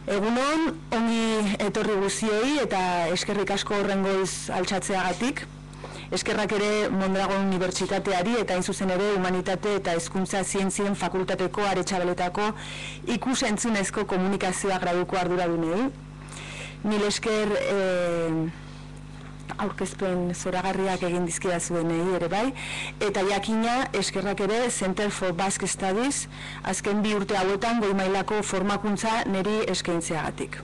Egunon, ongi etorri guziei eta eskerrik asko horrengoiz altxatzeagatik. Eskerrak ere Mondragon Unibertsitateari eta hain zuzen ere Humanitate eta Hezkuntza Zientzien Fakultateko Aretxabaletako ikus-entzunezko komunikazioa graduko arduradunei. Mil esker aurkezpen zoragarriak egin dizkidazuenei ere bai, eta jakina eskerrak ere Center for Basque Studies azken 2 urte hauetan goi mailako formakuntza niri eskaintzeagatik.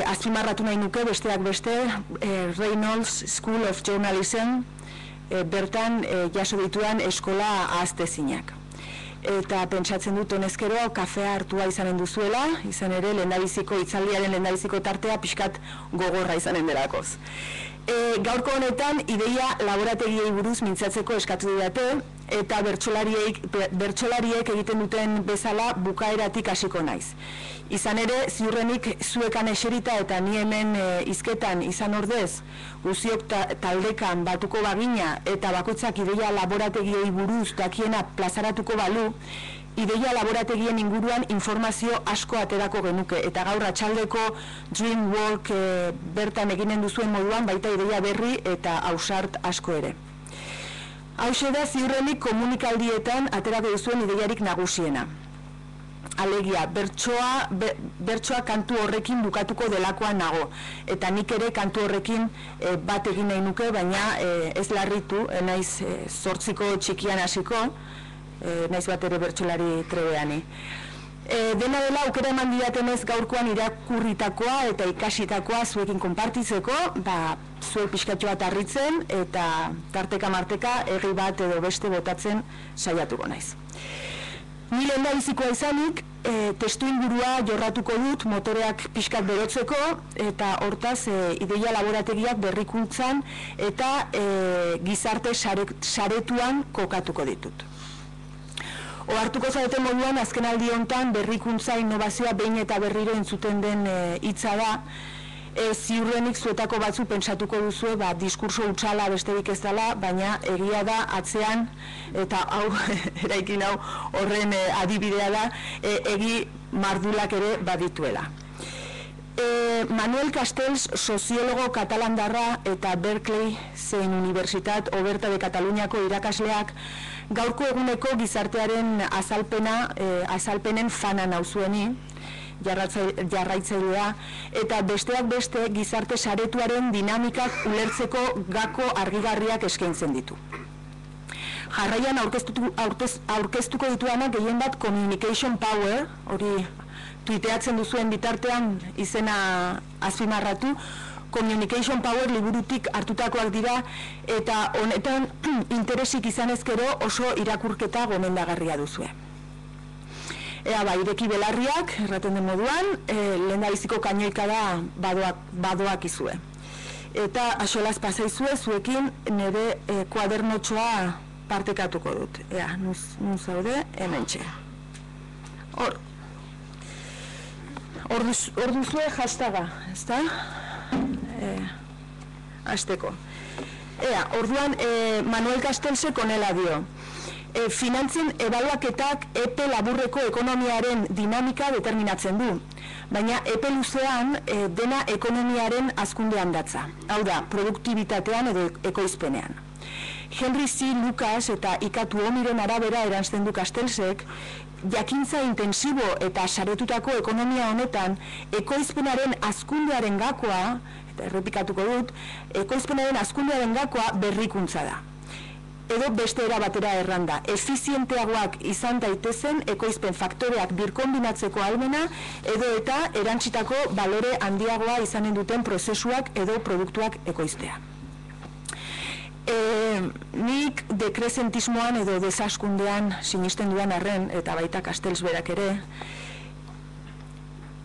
Azpimarratu nahi nuke besteak beste Reynolds School of Journalism bertan jaso ditudan eskola ahaztezinak. Eta pentsatzen dut honezkero kafea hartua izanen duzuela, izan ere lehendabiziko itzaldiaren lehendabiziko tartea pixkat gogorra izanen delakoz. Gaurko honetan ideia laborategiei buruz mintzatzeko eskatu didate eta bertsolariek egiten duten bezala bukaeratik hasiko naiz. Izan ere, ziurrenik zuekan eserita eta ni hemen hizketan izan ordez, guziok taldekan batuko bagina eta bakoitzak ideia laborategiei buruz dakiena plazaratuko balu, ideia laborategien inguruan informazio asko aterako genuke, eta gaur atxaldeko Dreamwork bertan eginen duzuen moduan baita ideia berri eta ausart asko ere. Hauxe da ziurrenik komunikaldietan aterako duzuen ideiarik nagusiena. Alegia, bertsoa kantu horrekin bukatuko delakoan nago, eta nik ere kantu horrekin bat egin nahi nuke, baina ez larritu, naiz 8 txikian hasiko, naiz bat ere bertsolari trebeani. Dena dela, aukera eman didatenez gaurkoan irakurritakoa eta ikasitakoa zuekin konpartitzeko, zuek pixkatxo bat harritzen eta tarteka marteka egi bat edo beste botatzen saiatuko naiz. Ni lehendabizikoa izanik, testu ingurua jorratuko dut motoreak pixkat berotzeko eta hortaz ideia laborategiak berrikuntzan eta gizarte saretuan kokatuko ditut. Ohartuko zareten moduan, azken aldi honetan berrikuntza innovazioa behin eta berriro entzuten den hitza da. Ziurrenik zuetako batzu pentsatuko duzue, diskurso hutsala besterik ez dela, baina egia da atzean, eta hau, eraikin hau horren adibidea da, egi mardulak ere badituela. Manuel Castells, soziologo katalandarra eta Berkeley zein Universitat Oberta de Kataluniako irakasleak, gaurko eguneko gizartearen azalpenen fana nauzueni, jarraitzailea, eta besteak beste gizarte saretuaren dinamikak ulertzeko gako argigarriak eskaintzen ditu. Jarraian aurkeztuko dituanak gehien bat communication power, hori tuiteatzen duzuen bitartean izena azpimarratu, communication power liburutik hartutakoak dira eta honetan interesik izanezkero oso irakurketa gomendagarria duzue. Ireki belarriak, erraten den moduan, lehendabiziko kainoika da badoak izue. Eta axolaz pasaizue zuekin nire kuadernotxoa partekatuko dut. Nun zaude, hementxe. Hor duzue hashtaga, ezta? Hasteko. Orduan, Manuel Castellsek onela dio. Finantzien ebaluaketak epe laburreko ekonomiaren dinamika determinatzen du, baina epe luzean dena ekonomiaren hazkundean datza, hau da, produktibitatean edo ekoizpenean. Henry C. Lucas eta Ikatu Omiren arabera eransten du Castellsek, jakintza intensibo eta saretutako ekonomia honetan ekoizpenaren hazkundearen gakoa, eta errepikatuko dut, ekoizpenaren hazkundearen gakoa berrikuntza da. Edo beste era batera erranda, efizienteagoak izan daitezen ekoizpen faktoreak birkonbinatzeko ahalmena edo eta erantzitako balore handiagoa izanen duten prozesuak edo produktuak ekoiztea. Nik dekrezentismoan edo desaskundean sinisten dudan arren, eta baita Castells berak ere,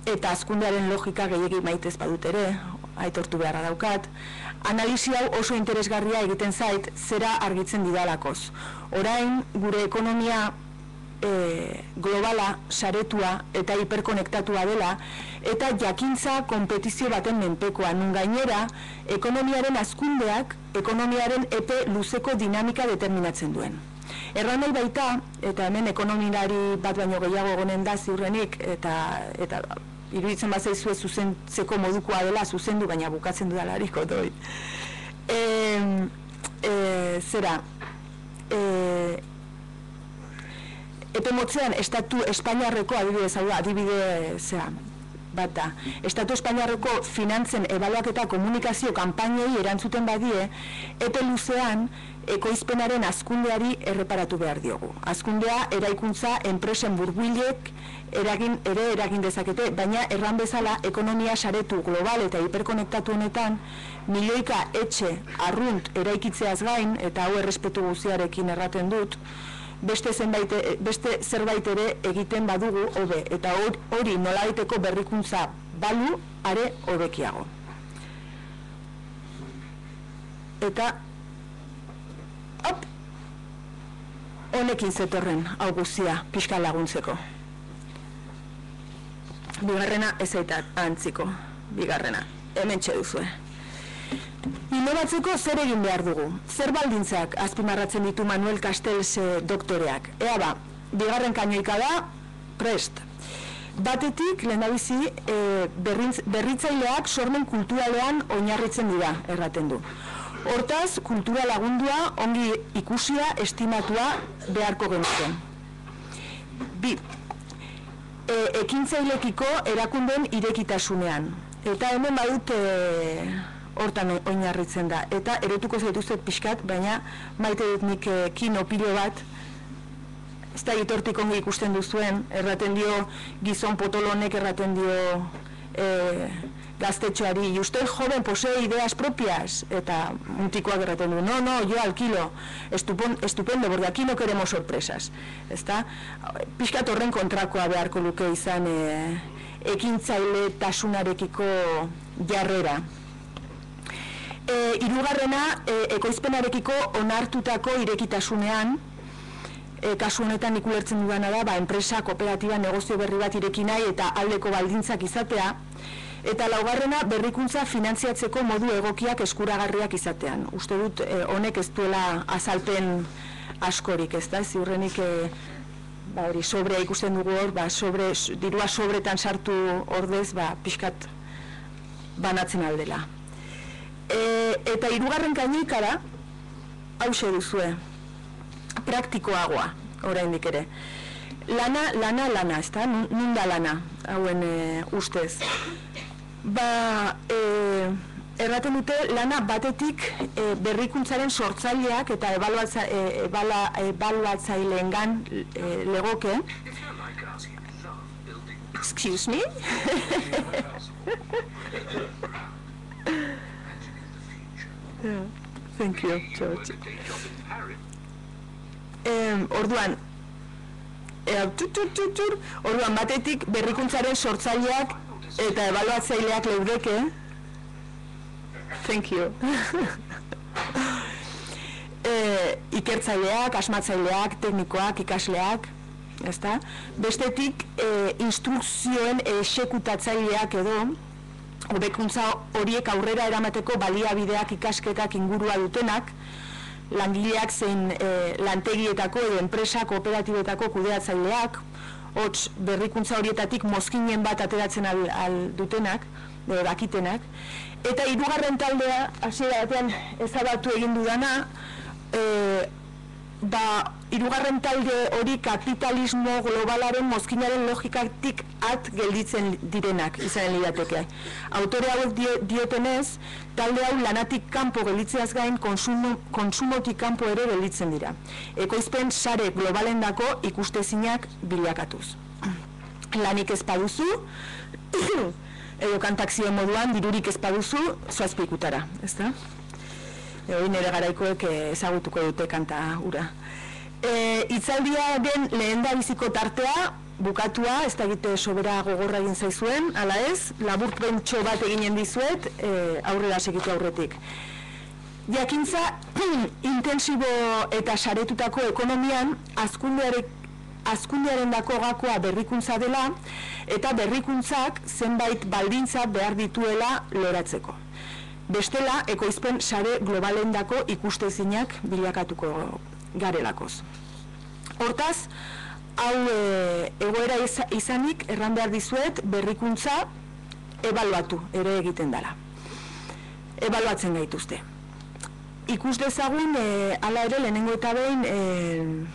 eta hazkundearen logika gehiegi maitez badut ere, aitortu beharra daukat, analisi hau oso interesgarria egiten zait zera argitzen didalakoz. Orain, gure ekonomia globala, saretua eta hiperkonektatua dela, eta jakintza konpetizio baten menpekoa, nun gainera, ekonomiaren hazkundeak, ekonomiaren epe luzeko dinamika determinatzen duen. Erran nahi baita, eta hemen ekonominari bat baino gehiago egonen da ziurrenik, eta iruditzen bat zaizue zuzentzeko modukoa dela, zuzendu, baina bukatzen dudalariko doi. Zera, epe motzean, Estatu Espainiarreko adibide bat da. Estatu Espainiarreko finantzen ebaluaketa komunikazio kanpainei erantzuten badie, epe luzean ekoizpenaren hazkundeari erreparatu behar diogu. Hazkundea eraikuntza enpresen burbuilek eragin dezakete, baina erran bezala ekonomia saretu global eta hiperkonektatu honetan milioika etxe arrunt eraikitzeaz gain, eta hau errespetu guztiarekin erraten dut, beste zerbait ere egiten badugu hobe, eta hori nolabaiteko berrikuntza balu are hobekiago. Eta honekin zetorren hau guztia pixka laguntzeko. Bigarrena ez aitat antziko, bigarrena, hemen txeduzue. Innovatzeko zer egin behar dugu? Zer baldintzak azpimarratzen ditu Manuel Castells doktoreak? Ea ba, bigarren kainoika da, prest. Batetik, lehendabizi, berritzaileak sormen kulturalean oinarritzen dira, erraten du. Hortaz, kultura lagundua, ongi ikusia, estimatua beharko genuken. Bi, ekintzailekiko erakunden irekitasunean. Eta hemen badut hortan oinarritzen da. Eta erotuko zaituzet pixkat, baina maite dut nik kino pilo bat, ez da gitortik ongi ikusten duzuen, erraten dio gizon potolonek, erraten dio gaztetxoari, y usted joven posee ideas propias, eta mutikoak erraten du, no, yo alquilo, estupendo, porque aquí no queremos sorpresas, ezta? Pixkat horren kontrakoa beharko luke izan ekintzaile tasunarekiko jarrera. Hirugarrena, ekoizpenarekiko onartutako irekitasunean, kasu honetan ikulertzen dudana da, enpresa, kooperatiba, negozio berri bat ireki nahi eta aldeko baldintzak izatea, eta laugarrena, berrikuntza finantziatzeko modu egokiak eskuragarriak izatean. Uste dut, honek ez duela azalpen askorik, ez da? Ziurrenik, sobrea ikusten dugu hor, dirua sobretan sartu ordez, pixkat banatzen aldela. Eta hirugarren kainikara, hause duzue, praktikoagoa, oraindik ere. Lana, ez da? Nun da lana, hauen ustez. Erraten dute lana batetik berrikuntzaren sortzaileak eta ebaluatzaileengan legoke. Excuse me? Thank you, George. Orduan batetik berrikuntzaren sortzaileak eta ebaluatzaileak leudeke. Thank you. Ikertzaileak, asmatzaileak, teknikoak, ikasleak, ezta? Bestetik, instrukzioen exekutatzaileak edo, hobekuntza horiek aurrera eramateko baliabideak ikasketak ingurua dutenak, langileak zein lantegietako edo enpresa kooperatibetako kudeatzaileak, hots berrikuntza horietatik mozkinen bat ateratzen dutenak, dakitenak, eta hirugarren taldea, hasiera batean ezabatu egin dudana, hirugarren talde hori kapitalismo globalaren mozkinaren logikatik at gelditzen direnak izanen lirateke. Autore hauek diotenez, talde hau lanatik kanpo gelditzeaz gain konsumotik kanpo ere gelditzen dira. Ekoizpen sare globalendako ikustezinak bilakatuz. Lanik ez baduzu, edo kantakzio moduan dirurik ez baduzu, zoazpikutara, ez da? Hori nire garaikoek ezagutuko dute kanta hura. Itzaldia den lehen da biziko tartea, bukatua, ez da egite sobera gogorra egin zaizuen, ala ez, laburpentxo bat eginen dizuet, aurrera segitu aurretik. Jakintza, intensibo eta saretutako ekonomian, hazkundearen dako gakoa berrikuntza dela, eta berrikuntzak zenbait baldintza behar dituela loratzeko. Bestela, ekoizpen sare globalendako ikustezinak bilakatuko garelakoz. Hortaz, hau egoera izanik, erran behar dizuet, berrikuntza ebaluatu ere egiten dela. Ebaluatzen gaituzte. Ikus dezagun, hala ere, lehenengo eta behin,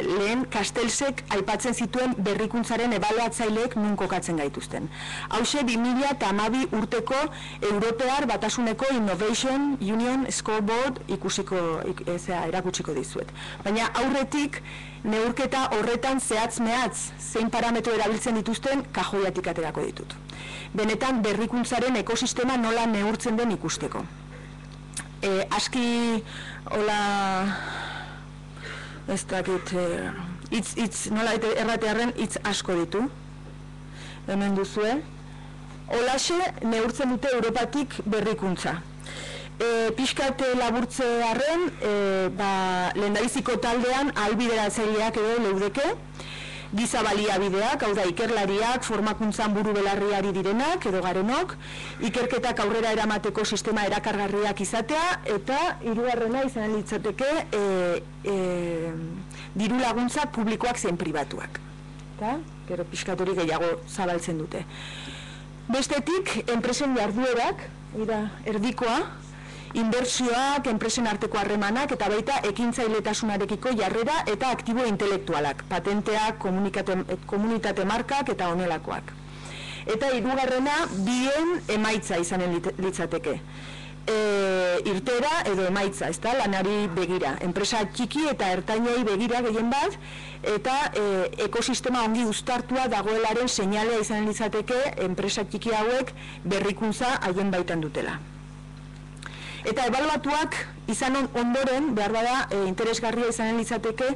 lehen Kastelsek aipatzen zituen berrikuntzaren ebaluatzaileek nun kokatzen gaituzten. Hauxe 2012 urteko Europear Batasuneko Innovation Union Scoreboard erakutsiko dizuet. Baina aurretik neurketa horretan zehatz-mehatz zein parametro erabiltzen dituzten kajoiatik aterako ditut. Benetan berrikuntzaren ekosistema nola neurtzen den ikusteko. Aski, hola, ez dakit, nola erratearen hitz asko ditu, hemen duzue. Holaxe neurtzen dute Europatik berrikuntza. Pixkat laburtzearen, lehendabiziko taldean ahalbideratzaileak edo leudeke, giza baliabideak, hau da ikerlariak, formakuntzan buru belarriari direnak edo garenok, ikerketak aurrera eramateko sistema erakargarriak izatea, eta hirugarrena izan litzateke diru laguntzak publikoak zein pribatuak. Eta, gero pixkatori gehiago zabaltzen dute. Bestetik, enpresen jarduerak, erdikoa, inbertsioak, enpresen arteko harremanak eta baita ekintzailetasunarekiko jarrera eta aktibo intelektualak, patenteak, komunitate markak eta honelakoak. Eta hirugarrena bien emaitza izanen litzateke. Irtera edo emaitza, ezta, lanari begira. Enpresa txiki eta ertainei begira gehien bat, eta ekosistema ongi uztartua dagoelaren seinalea izanen litzateke enpresa txiki hauek berrikuntza haien baitan dutela. Eta ebaluatuak izan ondoren, behar bada, interesgarria izanen litzateke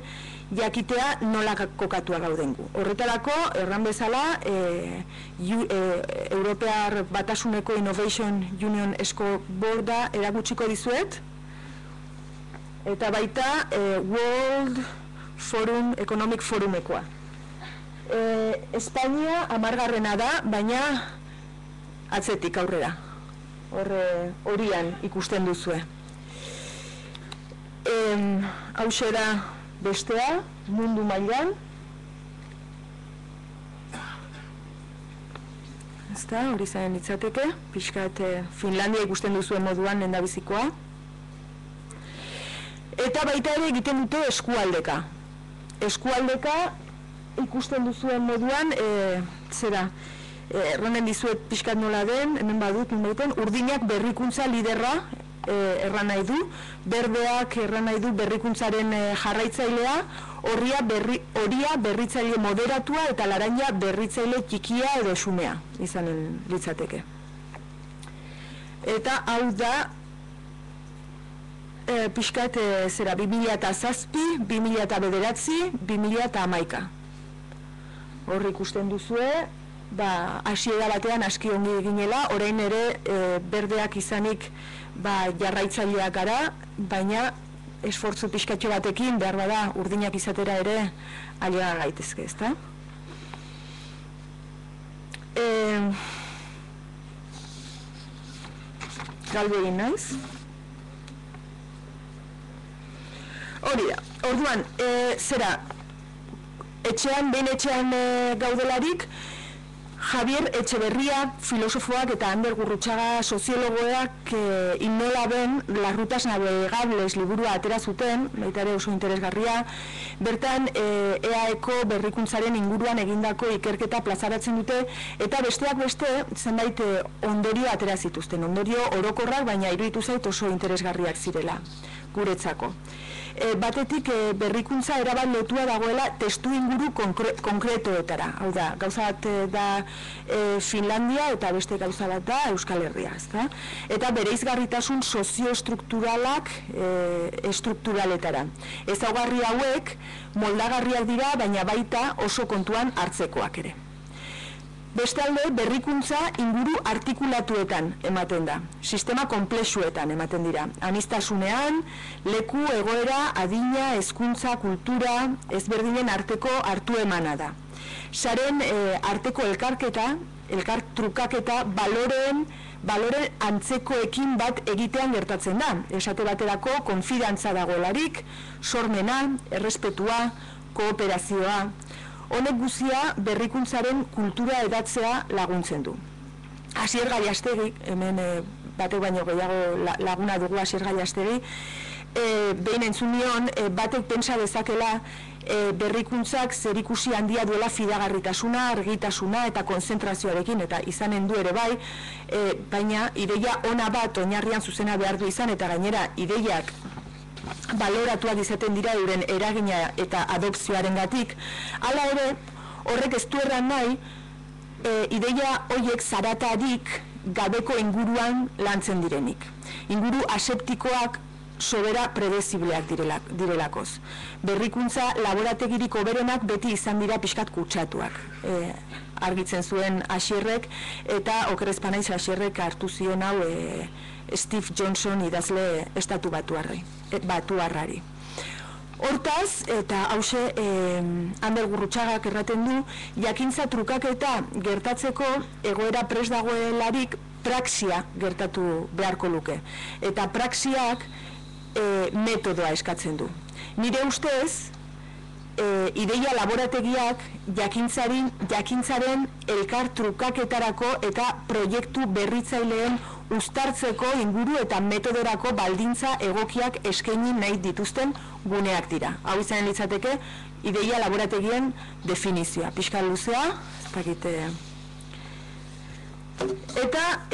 jakitea nola kokatua gaudengu. Horretarako, erran bezala, Europear Batasuneko Innovation Union Scoreboarda erakutsiko dizuet, eta baita World Economic Forumekoa. Espainia 10. da, baina atzetik aurrera. Horian ikusten duzue. Hauxe da bestea, mundu mailan. Ezta, hori zain litzateke, pixkat Finlandia ikusten duzuen moduan lehendabizikoa. Eta baita ere egiten dute eskualdeka. Eskualdeka ikusten duzuen moduan, erranen dizuet pixkat nola den, hemen badut, urdinak berrikuntza liderra erran nahi du, berdeak erran nahi du berrikuntzaren jarraitzailea, horia berritzaile moderatua eta laranja berritzaile txikia edo xumea izanen litzateke. Eta hau da, pixkat 2007, 2009, 2011. Hor ikusten duzue, hasiera batean aski ongi eginela, orain ere berdeak izanik jarraitzaileak gara, baina esfortzu pixkatxo batekin, behar bada, urdinak izatera ere ailega gaitezke, ezta? Galdu egin naiz. Hori da, orduan, behin etxean gaudelarik, Javier Etxeberria, filosofoak eta Ander Gurrutxaga soziologoak innola ben Las Rutas Navegables liburua atera zuten, baita ere oso interesgarria, bertan EAeko berrikuntzaren inguruan egindako ikerketa plazaratzen dute, eta besteak beste zenbait ondorio atera zituzten, ondorio orokorrak, baina iruditu zait oso interesgarriak zirela, guretzako. Batetik berrikuntza erabat lotua dagoela testu inguru konkretoetara. Hau da, gauza bat da Finlandia eta beste gauza bat da Euskal Herria, ezta? Eta bereizgarritasun sozioestrukturalak estrukturaletara. Ezaugarri hauek moldagarriak dira, baina baita oso kontuan hartzekoak ere. Bestalde, berrikuntza inguru artikulatuetan ematen da, sistema konplexuetan ematen dira. Aniztasunean, leku, egoera, adina, hezkuntza, kultura, ezberdinen arteko hartu emana da. Saren arteko elkarketa elkar trukaketa balore antzekoekin bat egitean gertatzen da. Esate baterako, konfidantza dagoelarik, sormena, errespetua, kooperazioa. Honek guzia berrikuntzaren kultura edatzea laguntzen du. Asier Gallastegi, hemen batek baino gehiago laguna dugu Asier Gallastegi, behin entzun nion, batek pentsa dezakela berrikuntzak zerikusi handia duela fidagarritasuna, argitasuna eta konzentrazioarekin, eta izanen du ere bai, baina ideia ona bat oinarrian zuzena behar du izan, eta gainera ideiak baloratuak izaten dira euren eragina eta adopzioarengatik. Hala ere, horrek ez du erran nahi, ideia horiek zaratarik gabeko inguruan lantzen direnik. Inguru aseptikoak sobera predezibleak direlakoz. Berrikuntza laborategirik hoberenak beti izan dira pixkat kutsatuak. Argitzen zuen Asierrek, eta okerrez panaiz Asierrek hartu zion hau Steve Johnson idazle estatu batuarrari. Hortaz, eta hause Ander Gurrutxagak erraten du, jakintza trukaketa gertatzeko egoera prest dagoelarik praxia gertatu beharko luke. Eta praxiak metodoa eskatzen du. Nire ustez, ideia laborategiak jakintzaren elkar trukaketarako eta proiektu berritzaileen uztartzeko inguru eta metodorako baldintza egokiak eskaini nahi dituzten guneak dira. Hau izan litzateke, ideia laborategien definizioa. Pixka luzea, ez dakite. Eta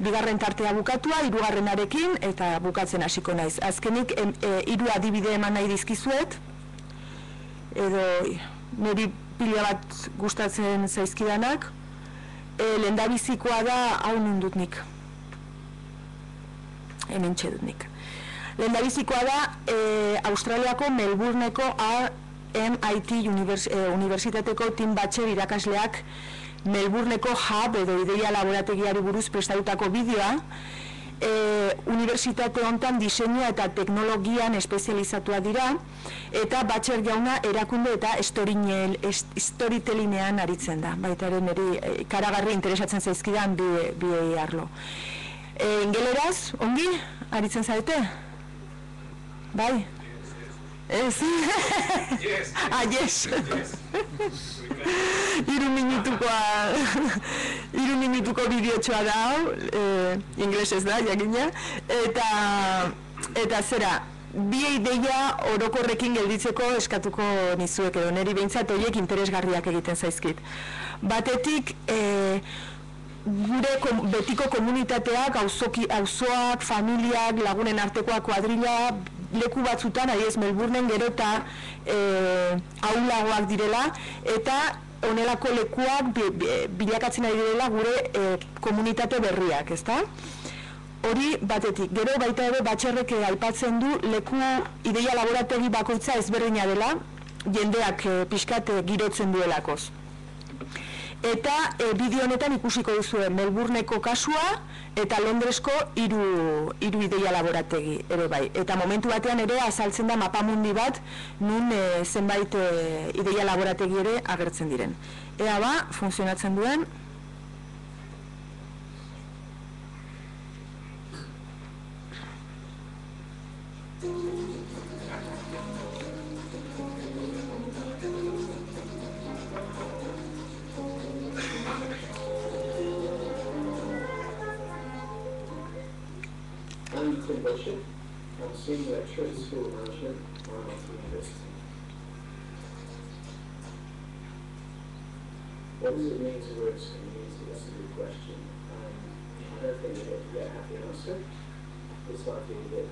bigarren tartea bukatua, hirugarrenarekin, eta bukatzen hasiko naiz. Azkenik, hiru adibide eman nahi dizkizuet, edo niri pila bat gustatzen zaizkidanak. Lehendabizikoa da, hau nundut nik. Hemen txedut nik. Lehendabizikoa da, Australiako Melbourneko RMIT Unibertsitateko Tim Batcher irakasleak Melbourneko hub edo ideia laborategiari buruz prestatutako bideoa, unibertsitate hontan diseinua eta teknologian espezializatua dira, eta Batcher jauna erakunde eta storytellingean aritzen da. Baita ere niri karagarri interesatzen zaizkidan bi arlo. Ingeleraz, ongi, aritzen zaite? Bai? Ez? Yes. Yes. Hiru minutuko bideotxoa da hau, inglesez da, jakina, eta zera, bi ideia orokorrekin gelditzeko eskatuko nizuek edo, niri behintzat horiek interesgarriak egiten zaizkit. Batetik, gure betiko komunitateak, auzoak, familiak, lagunen artekoak, kuadrilla, leku batzutan, adiez Melbournen gero eta ahulagoak direla, eta honelako lekuak bilakatzen ari direla gure komunitate berriak, ezta? Hori batetik. Gero baita ere Batxerrek aipatzen du leku ideia laborategi bakoitza ezberdina dela, jendeak pixkat girotzen duelakoz. Eta bideo honetan ikusiko duzue Melbourneko kasua eta Londresko hiru ideia laborategi ere bai. Eta momentu batean ere azaltzen da mapamundi bat nun zenbait ideia laborategi ere agertzen diren. Ea ba, funtzionatzen duen. I'm senior lecturer in school management at MIT University. What does it mean to work as a community? That's a good question. I don't think we get a happy answer. It's likely that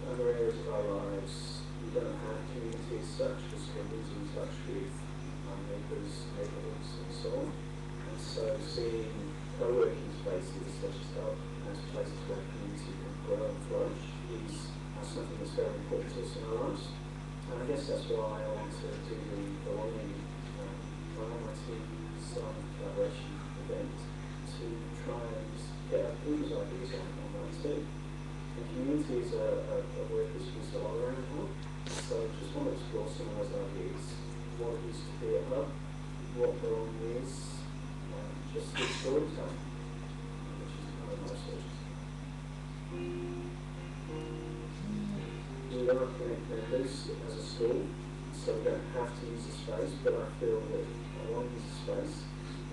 other areas of our lives we don't have community as such, because we're losing touch with our neighbours, neighbourhoods and so on. And so seeing co-working spaces such as places where community can grow and flourish is something that's very important to us in our lives. And I guess that's why I want to do the belonging MIT Design Collaboration event to try and get our people's ideas on that too. And community is a word that's used a lot around now. So I just want to explore some of those ideas. What it used to be a hub, what belonging is, just the storytelling, which is part of my research. We are Connect members as a school, so we don't have to use the space, but I feel that I want to use the space.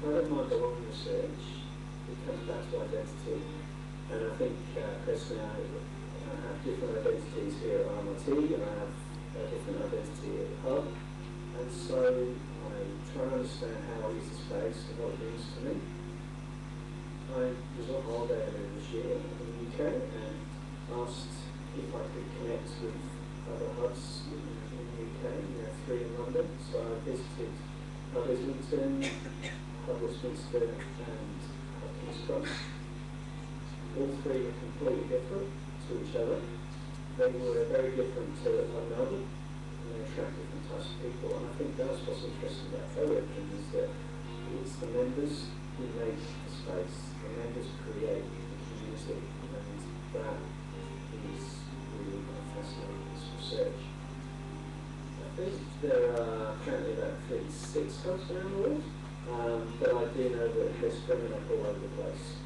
I don't mind belonging research. It comes back to identity. And I think personally I have different identities here at RMIT, and I have a different identity at the Hub. And so I try to understand how I use the space and what it means to me. I was on holiday earlier this year in the UK and asked if I could connect with other hubs in the UK, 3 in London. So I visited Hub Islington, Hub Westminster and Hub King's Cross. All 3 were completely different to each other. They were very different to Hub Melbourne, and they attract different types of people. And I think that's what's interesting about co-working is that it's the members who make the space, the members create the community, and that is really fascinating, this research. I think there are currently about 36 hubs around the world, but I do know that they're springing up all over the place.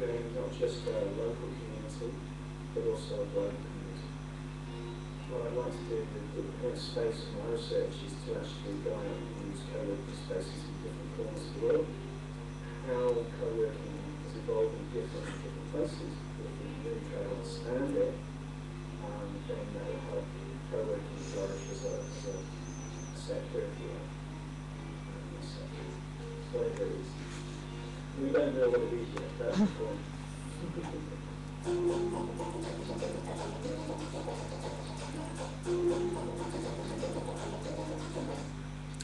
Creating not just a local community, but also a global community. What I'd like to do with the next space of my research is to actually go out and use co-working spaces in different corners of the world. How co-working has evolved in different places. If we can really try to understand it, then that will help co-working flourish as a sector, if you like. Whatever it is. We don't know what it is yet, that's the point.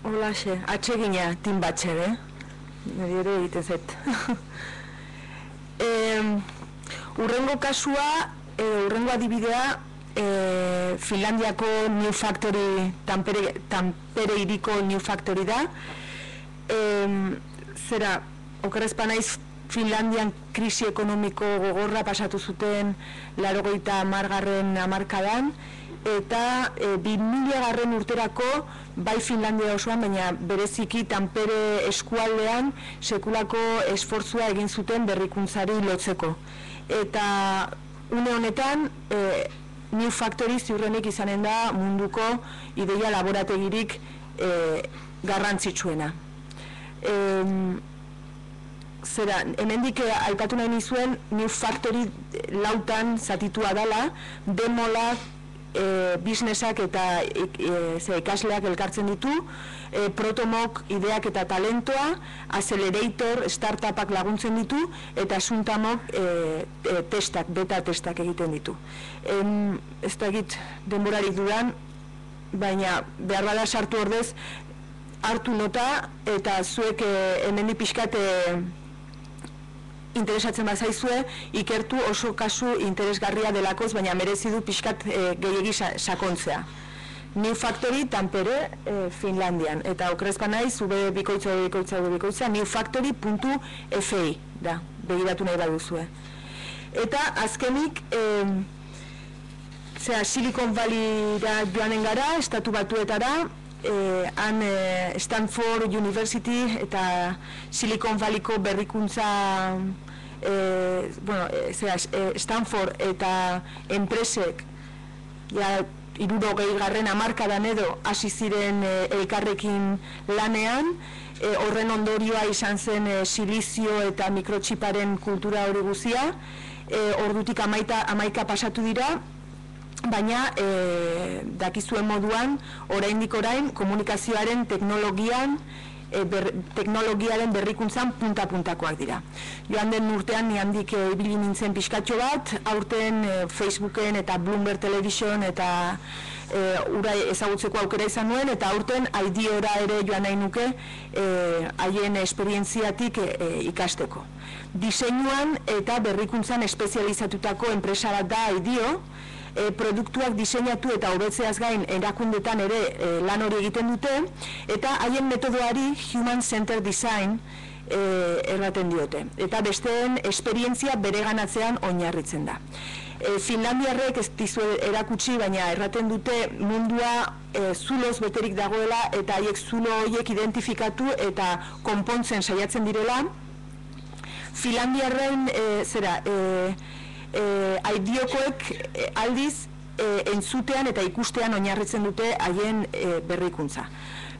Holaxe, atsegina Tim Batcher, nire ere egiten zait. Urrengo kasua, urrengo adibidea, Finlandiako New Factory, Tampere hiriko New Factory da. Zera, okerrezpa naiz Finlandian krisi ekonomiko gogorra pasatu zuten 80. hamarkadan, eta 2000. urterako bai Finlandia osoan, baina bereziki Tampere eskualdean sekulako esfortzua egin zuten berrikuntzari lotzeko. Eta une honetan New Factory ziurrenik izanen da munduko ideia laborategirik garrantzitsuena. Zera, hemendik aipatu nahi nizuen New Factory 4 zatitua dela, demolak, businessak eta ikasleak elkartzen ditu, protomok ideak eta talentoa, accelerator, startupak laguntzen ditu, eta suntamok testak, beta testak egiten ditu. Ez da egit denborarik dudan, baina behar bada sartu ordez, hartu nota, eta zuek hemendik pixkat interesatzen bazaizue, ikertu oso kasu interesgarria delakoz, baina merezi du pixkat gehiegi sakontzea. New Factory, Tampere, Finlandian. Eta okrezpa naiz, bikoitza, newfactory.fi da, begiratu nahi baduzue. Eta azkenik, Silicon Valleyra joanen gara, Estatu Batuetara, han Stanford University eta Silicon Valleyko berrikuntza Stanford eta enpresek 60. hamarkadan edo hasi ziren elkarrekin lanean, horren ondorioa izan zen silizio eta mikrotxiparen kultura hori guzia, ordutik 11 pasatu dira, baina dakizuen moduan, oraindik orain komunikazioaren teknologiaren berrikuntzan punta-puntakoak dira. Joan den urtean ni handik ibili nintzen pixkatxo bat, aurten Facebooken eta Bloomberg Television eta ura ezagutzeko aukera izan nuen, eta aurten IDEOra ere joan nahi nuke haien esperientziatik ikasteko. Diseinuan eta berrikuntzan espezializatutako enpresa bat da IDEO, produktuak diseinatu eta hobetzeaz gain erakundetan ere lan hori egiten dute, eta haien metodoari Human Centered Design erraten diote. Eta besteen esperientzia bereganatzean oinarritzen da. Finlandiarrek ez dizu erakutsi, baina erraten dute mundua zuloz beterik dagoela, eta haiek zulo horiek identifikatu eta konpontzen saiatzen direla, Finlandiarren aidiokoek aldiz entzutean eta ikustean oinarritzen dute haien berrikuntza.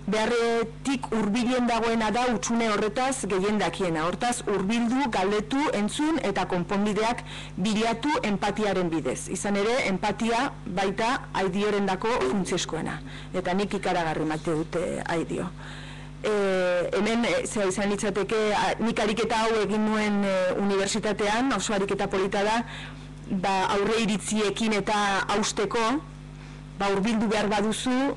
Beharretik hurbilen dagoena da hutsune horretaz gehien dakiena. Hortaz, hurbildu, galdetu, entzun eta konponbideak bilatu empatiaren bidez. Izan ere, empatia baita aidiorendako funtsezkoena. Eta nik ikaragarri mate dute aidio. Hemen, izan litzateke, nik ariketa hau egin nuen unibertsitatean, oso ariketa polita da, aurre iritziekin eta hausteko, hurbildu behar baduzu,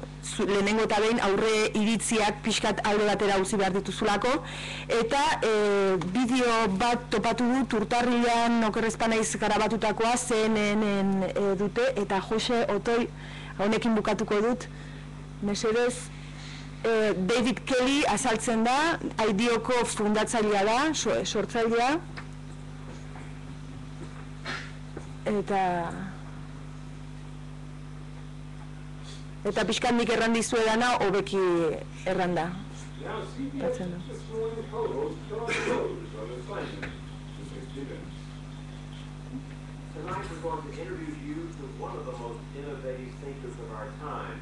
lehenengo eta behin aurre iritziak pixkat alde batera utzi behar dituzulako, eta bideo bat topatu dut urtarrilean okerrezpanaiz garabatutakoa CNN dute, eta Jose Otoi, honekin bukatuko dut, mesedez, David Kelly azaltzen da, aidioko fundatzailea da, sortzailea, eta pixkan nik erran dizuedana, hobeki erranda. Tonight we're going to introduce you to one of the most innovative thinkers of our time.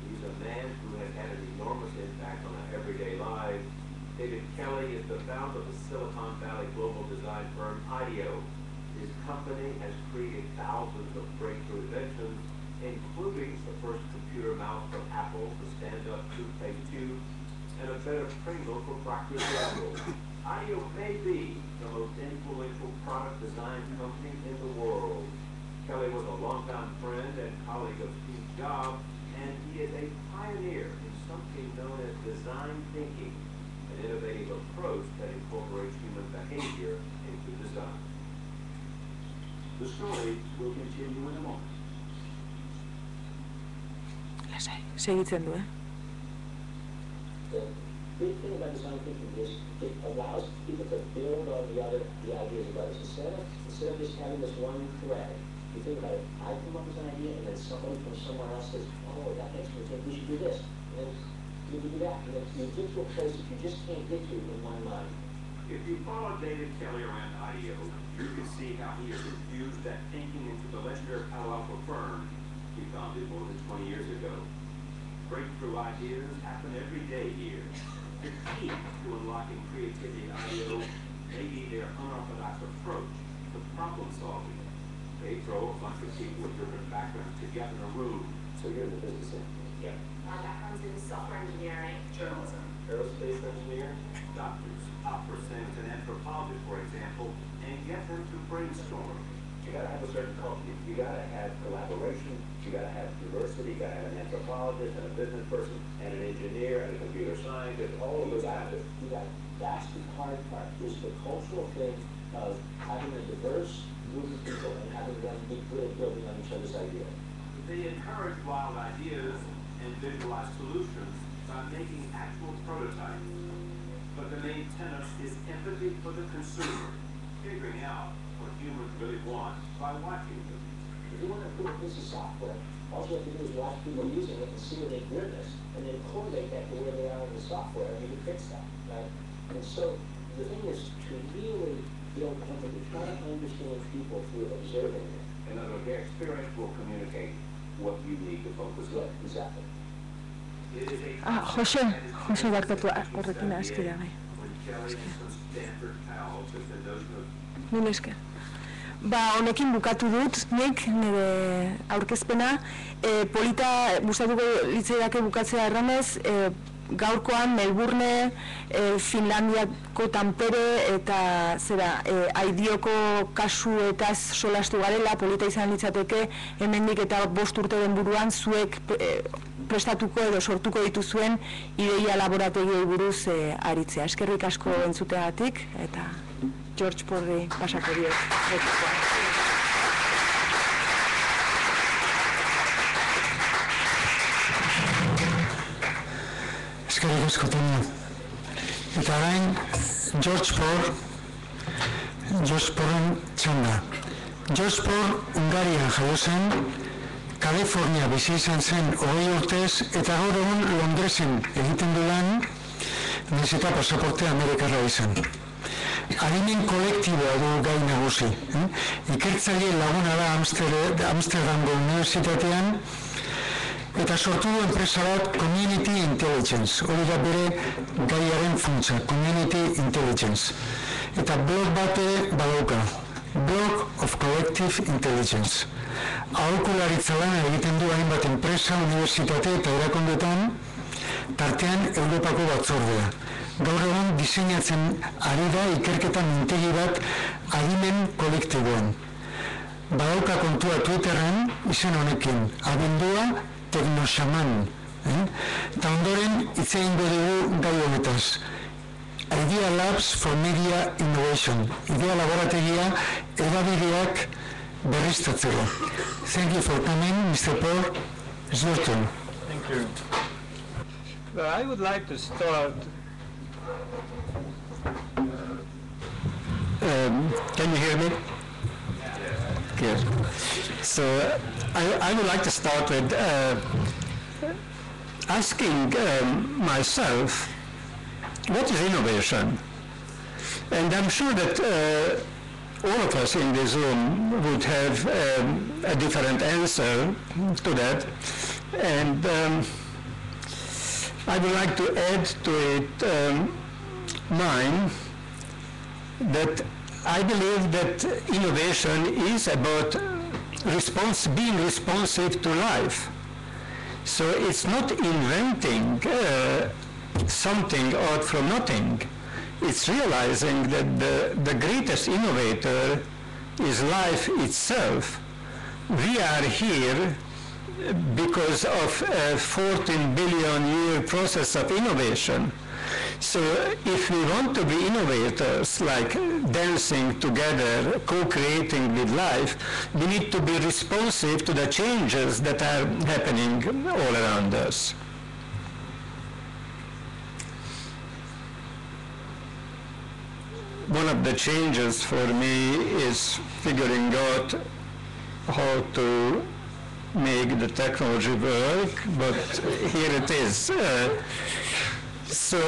He's a man who has had an enormous impact on our everyday lives. David Kelly is the founder of the Silicon Valley global design firm IDEO. His company has created thousands of breakthrough inventions, including the first computer mouse from Apple, the stand-up toothpaste tube, and a bed of Pringle for Procter & Gamble. IDEO may be the most influential product design company in the world. Kelly was a longtime friend and colleague of Steve Jobs, and he is a pioneer in something known as design thinking, an innovative approach that incorporates human behavior into design. The story will continue in a moment. Segitzen du, The big thing about design thinking is it allows people to build on the ideas of others. Instead of just having this one thread, you think about it, I come up with an idea and then somebody from somewhere else says, oh, that makes me think we should do this. And then you do that. And then you get to a place that you just can't get to in one mind. If you follow David Kelly around IDEO, you can see how he has infused that thinking into the legendary Palo Alto firm he founded more than 20 years ago. Breakthrough ideas happen every day here. The key to unlocking creativity at IDEO may be their unorthodox approach to problem solving. They throw a bunch of people with different backgrounds together in a room. So you're in the business end? Yeah. Our background's in software engineering, Journalism. Aerospace engineer? Doctors, opera singers, and anthropologists, for example, and get them to brainstorm. You gotta have a certain culture. You gotta have collaboration. You gotta have diversity. You gotta have an anthropologist and a business person and an engineer and a computer scientist. All of those have it. That's the hard part. Is the cultural thing of having a diverse group of people and having them be good at building on each other's ideas. They encourage wild ideas and visualize solutions by making actual prototypes. But the main tenet is empathy for the consumer, figuring out what humans really want by watching them. If you want to improve a piece of software, all you have to do is watch people using it and see where they goodness, and then correlate that to where they are in the software, and you can fix that, right? And so the thing is to really build empathy, try to understand people through observing them. In other words, their experience will communicate what you need to focus on. Exactly. Jose barkatu horrekin aski da bai. Nire esker. Honekin bukatu dut, nik, nire aurkezpena, polita gustatuko litzaidake bukatzea erranez, gaurkoan Melbourne, Finlandiako Tampere eta aidioko kasuetaz solastu garela, polita izan litzateke, hemendik eta 5 urteren buruan zuek prestatuko edo sortuko dituzuen ideia laborategiei buruz aritzea. Eskerrik asko entzuteagatik eta George Porri pasako diot. Eskerrik asko Tania. Eta orain George Porren txanda. George Porr Hungarian jaio zen, Kalifornia bizi izan zen 20 urtez eta gaur egun Londresen egiten du lan, nahiz eta pasaporte amerikarra izan. Adimen kolektiboa du gai nagusi. Ikertzaile laguna da Amsterdamgo Unibertsitatean, eta sortu du enpresa bat Community Intelligence, hori da bere gaiaren funtsa, Community Intelligence. Eta blog bat badauka, Blog of Collective Intelligence. Aholkularitza lana egiten du hainbat enpresa, unibertsitate eta erakundeetan, tartean Europako batzordea. Gaur egun diseinatzen ari da ikerketa mintegi bat adimen kolektiboan. Badauka kontua Twitterren izen honekin, abendua teknoxaman. Eta ondoren hitz egingo dugu gai honetaz. Idea Labs for Media Innovation. Idea laborategia edabideak berriztatzeko. Thank you for coming, Mr. Paul. It's your turn. Thank you. Well, I would like to start. Can you hear me? Good. So I would like to start with asking myself, what is innovation? And I'm sure that all of us in this room would have a different answer to that. And I would like to add to it mine, that I believe that innovation is about being responsive to life. So it's not inventing something out from nothing. It's realizing that the greatest innovator is life itself. We are here because of a 14 billion year process of innovation. So if we want to be innovators, like dancing together, co-creating with life, we need to be responsive to the changes that are happening all around us. One of the changes for me is figuring out how to make the technology work, but here it is. So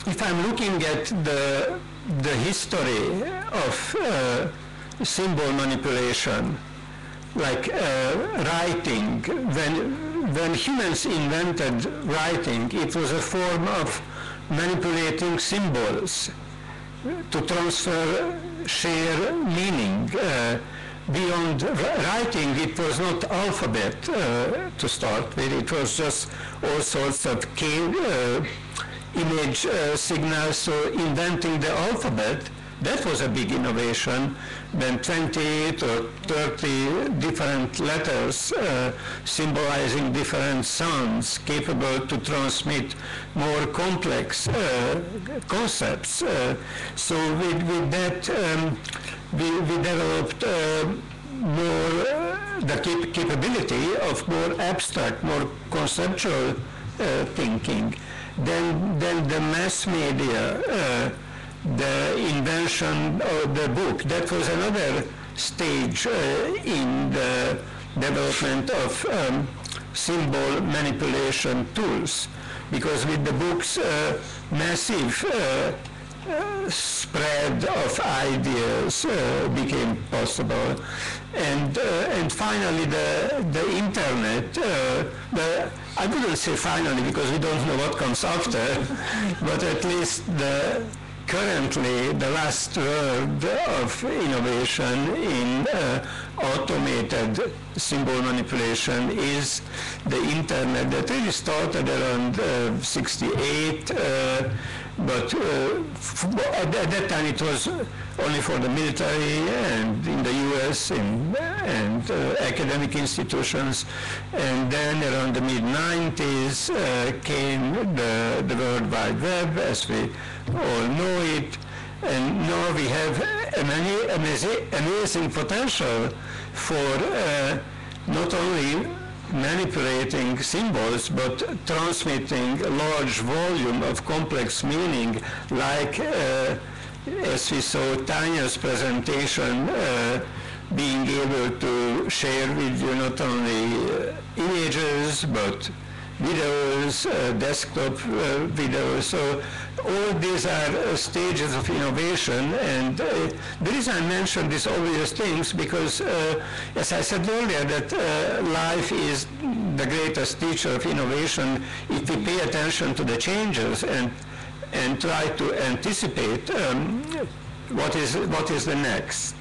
if I'm looking at the history of symbol manipulation, like writing, when humans invented writing, it was a form of manipulating symbols to transfer sheer meaning. Beyond writing, it was not alphabet to start with. It was just all sorts of image signals. So inventing the alphabet, that was a big innovation. Then 20 or 30 different letters symbolizing different sounds, capable to transmit more complex concepts. So with that, we developed the capability of more abstract, more conceptual thinking. Then the mass media, the invention of the book, that was another stage in the development of symbol manipulation tools, because with the books, massive spread of ideas became possible, and finally the internet. I wouldn't say finally, because we don't know what comes after, but at least currently the last word of innovation in automated symbol manipulation is the internet, that really started around 68. But at that time it was only for the military and in the US and academic institutions. And then around the mid-90s came the World Wide Web, as we all know it. And now we have amazing potential for not only manipulating symbols, but transmitting a large volume of complex meaning, like as we saw Tanya's presentation, being able to share with you not only images, but videos, desktop videos. So all these are stages of innovation, and the reason I mention these obvious things because, as I said earlier, that life is the greatest teacher of innovation if we pay attention to the changes and try to anticipate what is the next.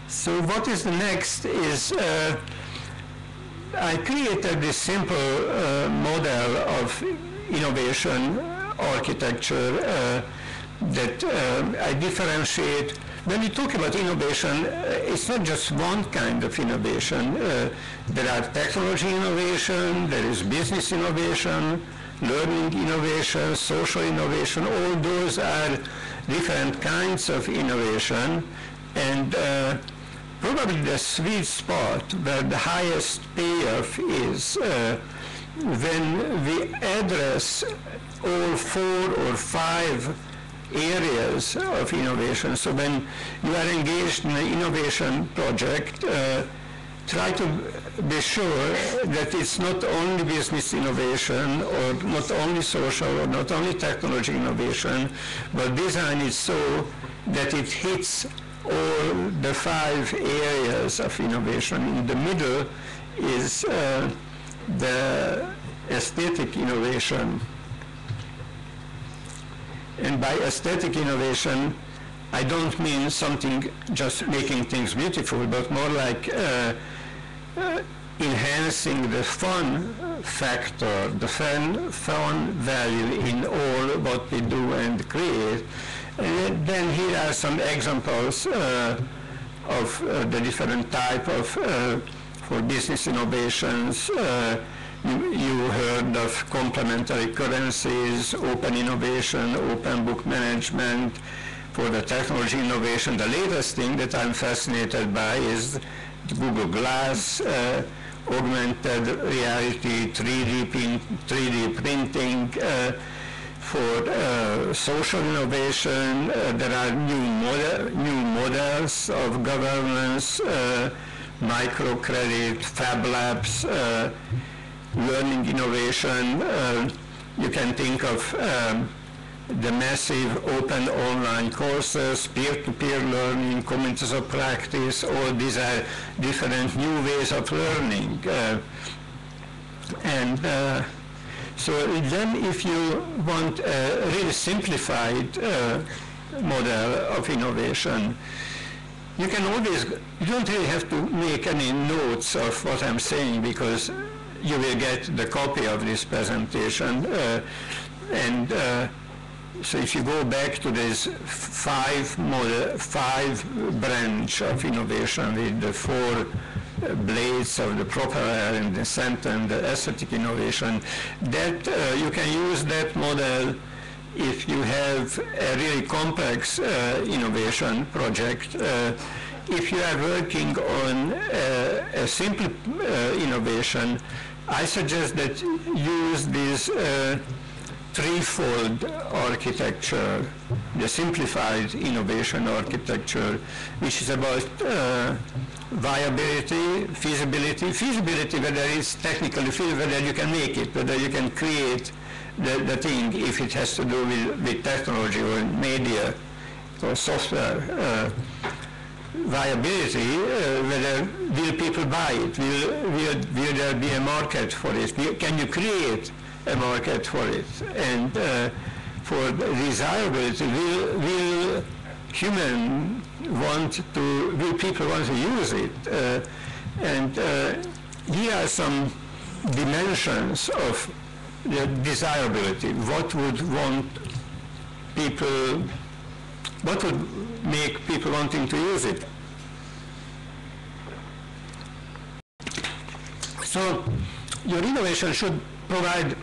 So what is the next is I created this simple model of innovation architecture that I differentiate. When we talk about innovation, it's not just one kind of innovation. There are technology innovation, there is business innovation, learning innovation, social innovation. All those are different kinds of innovation, and probably the sweet spot where the highest payoff is when we address all 4 or 5 areas of innovation. So when you are engaged in an innovation project, try to be sure that it's not only business innovation or not only social or not only technology innovation, but design it so that it hits all the 5 areas of innovation. In the middle is the aesthetic innovation. And by aesthetic innovation, I don't mean something just making things beautiful, but more like enhancing the fun factor, the fun value in all what we do and create. And then here are some examples of the different type of for business innovations. You heard of complementary currencies, open innovation, open book management. For the technology innovation, the latest thing that I'm fascinated by is Google Glass, augmented reality, 3D printing. For social innovation, there are new models of governance, microcredit, fab labs, learning innovation. You can think of the massive open online courses, peer-to-peer learning, communities of practice. All these are different new ways of learning. So then if you want a really simplified model of innovation, you can always, you don't really have to make any notes of what I'm saying because you will get the copy of this presentation. So if you go back to this 5 branch of innovation with the 4 blades of the propeller and the center and the aesthetic innovation, that you can use that model if you have a really complex innovation project. If you are working on a simple innovation, I suggest that use this threefold architecture, the simplified innovation architecture, which is about viability, feasibility, whether it's technically feasible, whether you can make it, whether you can create the thing, if it has to do with technology or media or software. Viability, whether will people buy it, will there be a market for it, can you create a market for it, and for desirability, will people want to use it, and here are some dimensions of the desirability. What would make people wanting to use it? So your innovation should provide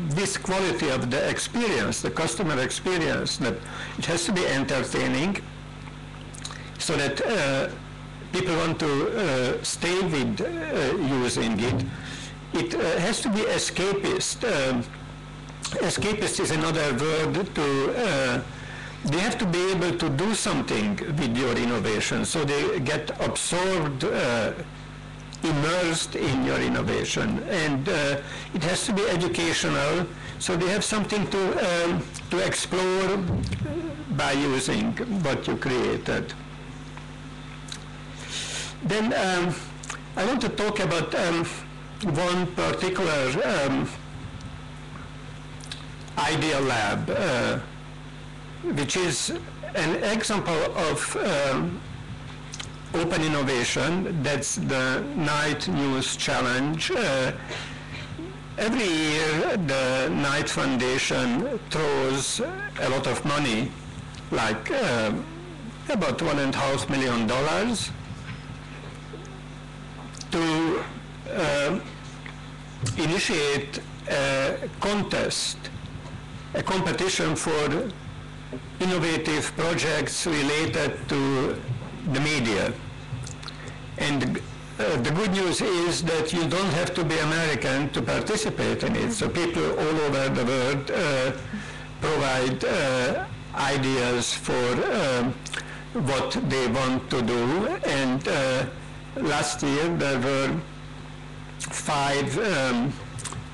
this quality of the experience, the customer experience, that it has to be entertaining so that people want to stay with using it. It has to be escapist. Escapist is another word to they have to be able to do something with your innovation, so they get absorbed, immersed in your innovation, and it has to be educational, so they have something to explore by using what you created. Then I want to talk about one particular idea lab, which is an example of open innovation. That's the Knight News Challenge. Every year the Knight Foundation throws a lot of money, like about $1.5 million, to initiate a contest, a competition for innovative projects related to the media. And the good news is that you don't have to be American to participate in it. So people all over the world provide ideas for what they want to do. And last year there were 5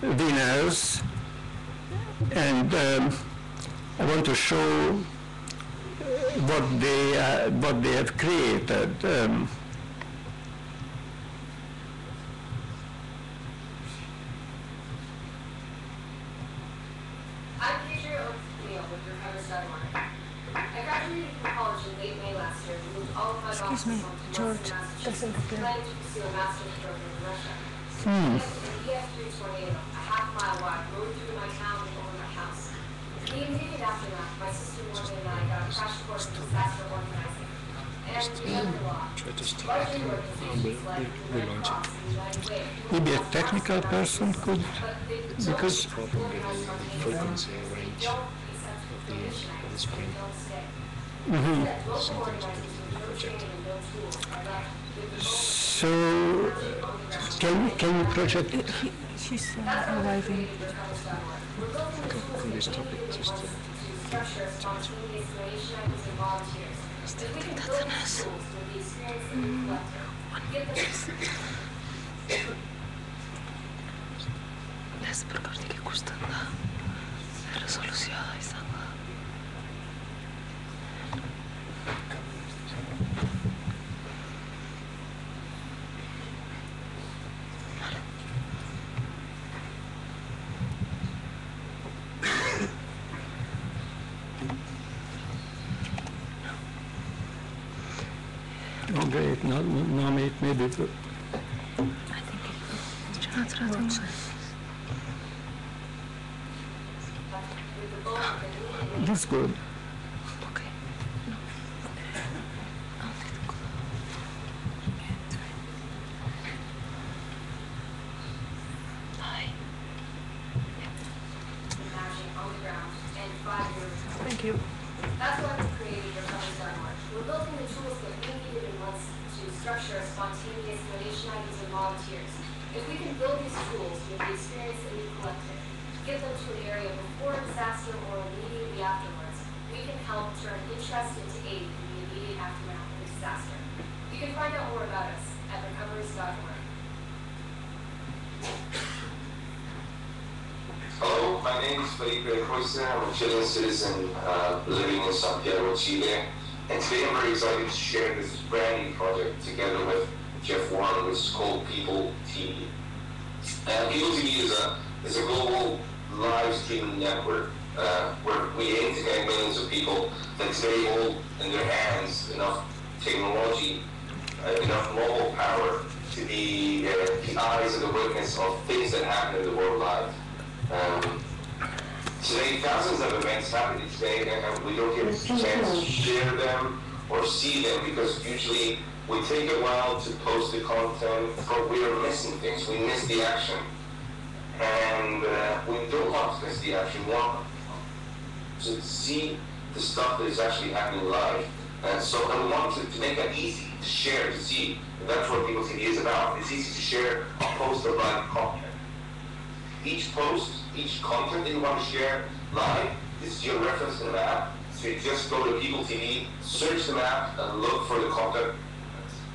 winners, and I want to show what they have created. Excuse me, George doesn't appear. Planning to pursue a master's program in Russia. An EF3 tornado, a half-mile wide, rode through my town and over my house. In the immediate aftermath, my sister Morgan and I got a crash course in disaster organizing. And we learned a lot. Largely organizations like the Red Cross and the United Way. Maybe a technical person could, because frequency range of the screen. So, can you project? She's arriving. On this topic, just Ez hortik ikusten da erresoluzioa izan da. Oh, great. Now maybe. I think it works. That's good. Okay. No. I'll take the call. Hi. Thank you. That's why we created your Coming March. We're building the tools that we needed in months to structure spontaneous donation items and volunteers. If we can build these tools with the experience that we've collected, give them to an area before a disaster or immediately afterwards, we can help turn interest into aid in the immediate aftermath of a disaster. You can find out more about us at recoveries.org. Hello, my name is Felipe Costa. I'm a Chilean citizen living in Santiago, Chile. And today I'm very excited to share this brand new project together with Jeff Warren, which is called People TV. People TV is a global live streaming network where we aim to get millions of people that today hold in their hands enough technology, enough mobile power to be the eyes and the witness of things that happen in the world live. Today, thousands of events happen each day, and we don't get a chance to share them or see them because usually we take a while to post the content, but we are missing things. We miss the action, and we don't want to miss the action. We want to see the stuff that is actually happening live, and so we want to make that easy to share, to see. And that's what People TV is about. It's easy to share a post of live content. Each post, each content that you want to share live is your reference in the app. So you just go to People TV, search the map, and look for the content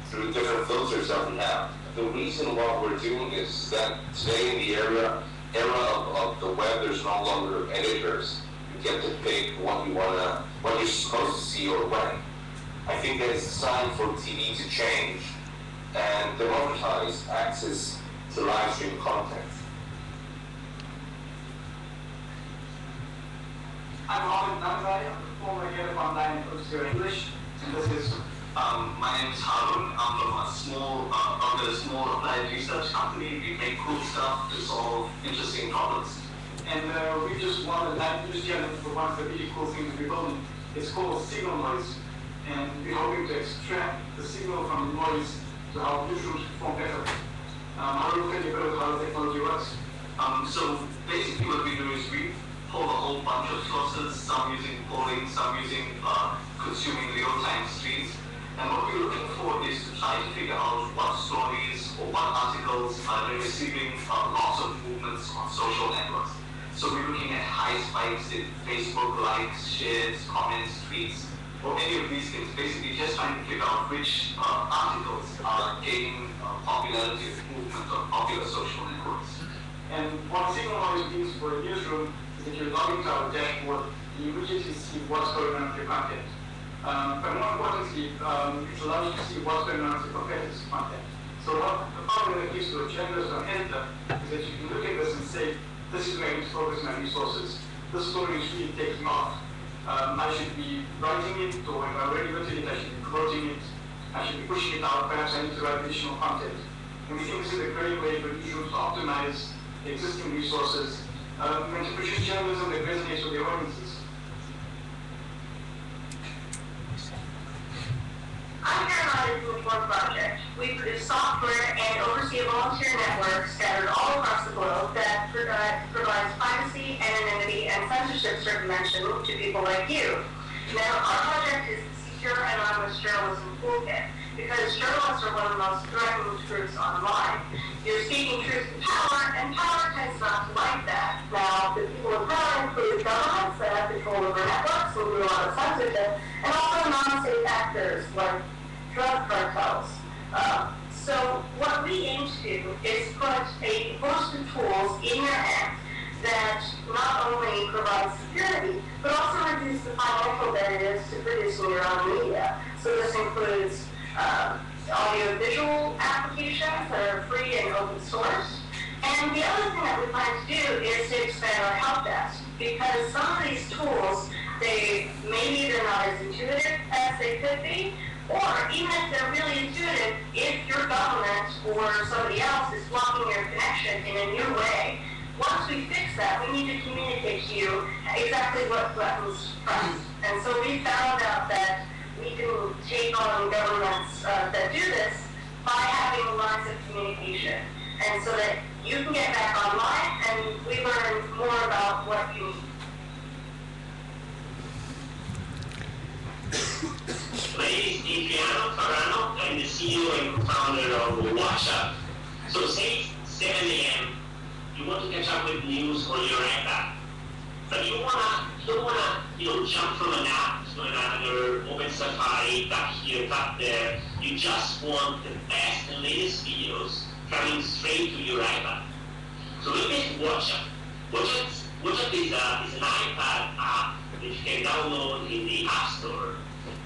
through different filters that we have. The reason what we're doing is that today in the era of the web, there's no longer editors. You get to pick what you're supposed to see or when. I think that it's time for TV to change and democratize access to live stream content. I'm Robin Nanzai, I'm the former head of online Osio English, and this is my name is Harun. I'm from a small applied research company. We make cool stuff to solve interesting problems. and we just won the Live News Challenge for one of the really cool things we're building. It's called signal noise, and we're hoping to extract the signal from the noise to help newsrooms perform better. Harun, can you tell us how the technology works? So basically what we do is we pull a whole bunch of sources, some using polling, some using consuming real-time streams. And what we're looking for is to try to figure out what stories or what articles are receiving lots of movements on social networks. So we're looking at high spikes in Facebook likes, shares, comments, tweets, or any of these things. Basically just trying to figure out which articles are gaining popularity of movement on popular social networks. And what signal noise means for a newsroom is that you're logging to our dashboard and you immediately see what's going on with your content. But more importantly, it allows you to see what's going on with your competitors' content. So what the problem that gives to a journalist or editor is that you can look at this and say, this is where I need to focus my resources. This story is really taking off. I should be writing it, or if I've already written it, I should be promoting it. I should be pushing it out. Perhaps I need to write additional content. And we think this is a great way for newsrooms to optimize the existing resources and to produce journalism that resonates with their audiences. I'm Carolina's Reform Project. We produce software and oversee a volunteer network scattered all across the globe that provides privacy, anonymity, and censorship circumvention to people like you. Now, our project is the Secure Anonymous Journalism Toolkit, because journalists are one of the most threatened groups online. You're speaking truth to power, and power tends not to like that. Now, the people in power include governments that have control over networks and do a lot of censorship, and also non-state actors like drug cartels. So what we aim to do is put a host of tools in your hands that not only provide security, but also reduce the financial barriers to producing your own media. So this includes audio-visual applications that are free and open source. And the other thing that we plan to do is to expand our help desk, because some of these tools, maybe they're not as intuitive as they could be, or even if they're really intuitive, if your government or somebody else is blocking your connection in a new way, once we fix that, we need to communicate to you exactly what threatens trust. And so we found out that we can take on governments that do this by having lines of communication. And so that you can get back online and we learn more about what you need. My name is Adriano Carano. I'm the CEO and founder of WhatsApp. So say 7 a.m. you want to catch up with news on your iPad, but you don't wanna jump from an app to another, open Safari, tap here, tap there. You just want the best and latest videos coming straight to your iPad. So look at WhatsApp. WhatsApp is an iPad app that you can download in the App Store,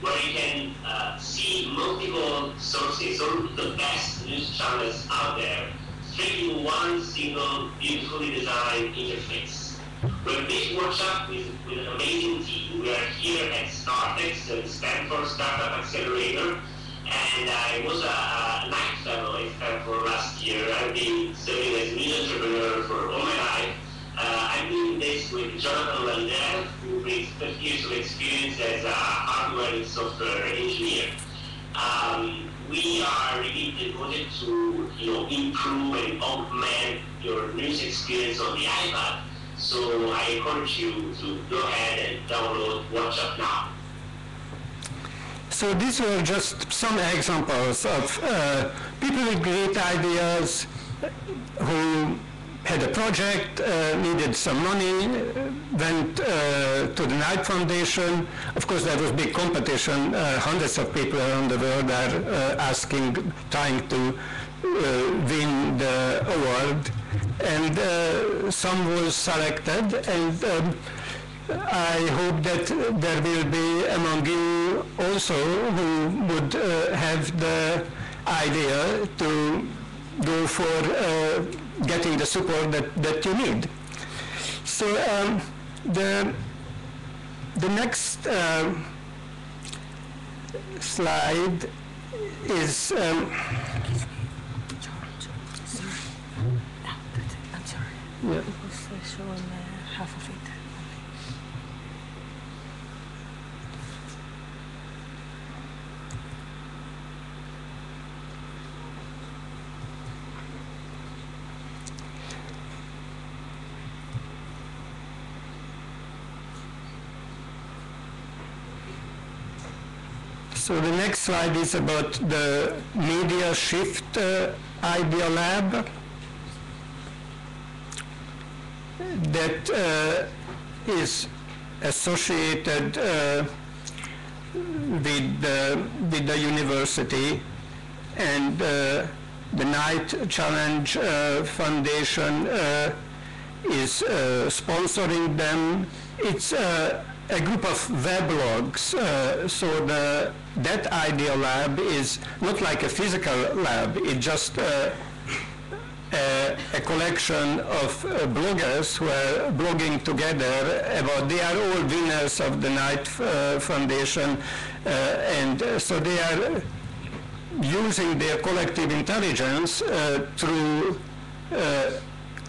where you can see multiple sources, all the best news channels out there, straight in one single beautifully designed interface. We're a big WhatsApp with an amazing team. We are here at Startex, the Stanford Startup Accelerator, and I was a night fellow at Stanford last year. I've been serving as an entrepreneur for all my life. I'm doing this with Jonathan Landell, who brings 30 years of experience as a hardware and software engineer. We are really devoted to improve and augment your news experience on the iPad. So I encourage you to go ahead and download WhatsApp now. So these were just some examples of people with great ideas who had had a project, needed some money, went to the Knight Foundation. Of course, there was big competition. Hundreds of people around the world are trying to win the award. And some was selected, and I hope that there will be among you also who would have the idea to go for getting the support that you need. So the next slide is Yeah. Was showing half of it. So the next slide is about the Media Shift Idea Lab that is associated with the university, and the Knight Challenge Foundation is sponsoring them. It's a group of weblogs, so that Idea Lab is not like a physical lab, it's just a collection of bloggers who are blogging together about, they are all winners of the Knight Foundation, and so they are using their collective intelligence through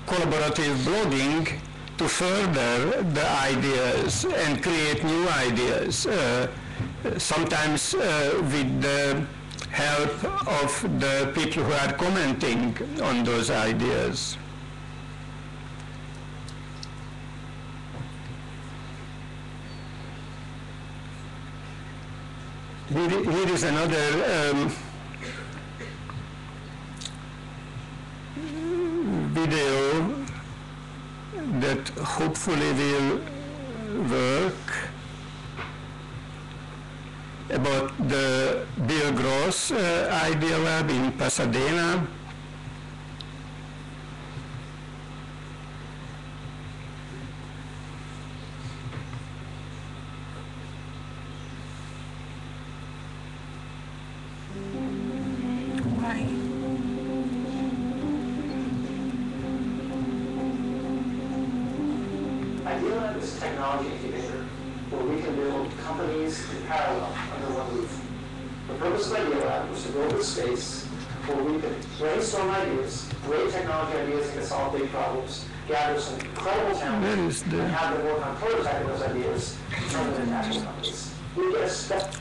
collaborative blogging to further the ideas and create new ideas, sometimes with the help of the people who are commenting on those ideas. Here is another video that hopefully will work, about the Bill Gross Idea Lab in Pasadena. Idea Lab is a technology incubator where we can build companies in parallel under one roof. The purpose of Idea Lab was to build a space where we could brainstorm ideas, great technology ideas that can solve big problems, gather some incredible talent, and have them work on prototyping those ideas to turn them into actual companies. We get a step.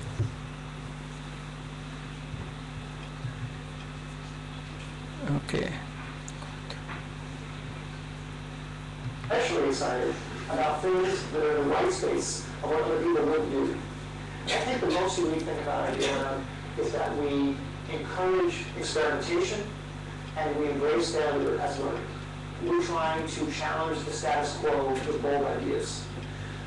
Okay. Especially excited about things that are in the white space of what other people would do. I think the most unique thing about Idea Lab is that we encourage experimentation and we embrace failure as learning. We're trying to challenge the status quo with bold ideas.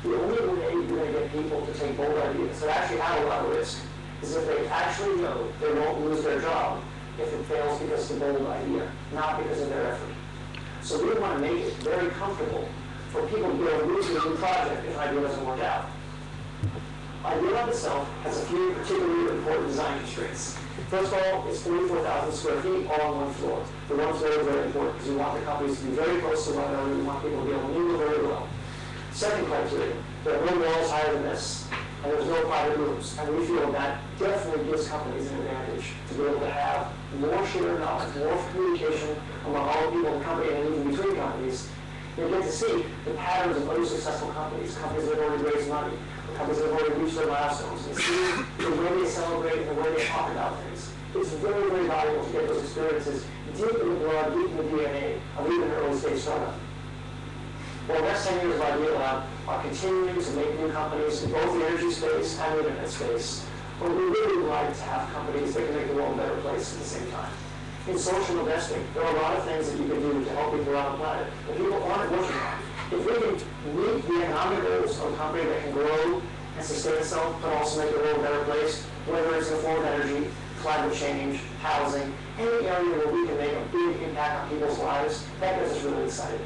The only way you're going to get people to take bold ideas that actually have a lot of risk is if they actually know they won't lose their job if it fails because of the bold idea, not because of their effort. So we want to make it very comfortable for people to be able to move to a new project if an idea doesn't work out. Idea Lab itself has a few particularly important design constraints. First of all, it's 44,000 square feet all on one floor. The one floor is very important because we want the companies to be very close to one another. We want people to be able to mingle very well. Second criteria, there are no walls higher than this, and there's no private rooms. And we feel that definitely gives companies an advantage to be able to have more shared knowledge, more communication among all the people in the company and even between companies. You get to see the patterns of other successful companies, companies that have already raised money, companies that have already reached their milestones, and see the way they celebrate and the way they talk about things. It's very, very valuable to get those experiences deep in the blood, deep in the DNA of even an early stage startup. Well, the next 10 years of Idea Lab are continuing to make new companies in both the energy space and the internet space, but we really would like to have companies that can make the world a better place at the same time. In social investing, there are a lot of things that you can do to help people around the planet that people aren't looking at. If we can meet the economic goals of a company that can grow and sustain itself, but also make the world a better place, whether it's in the form of energy, climate change, housing, any area where we can make a big impact on people's lives, that gets us really excited.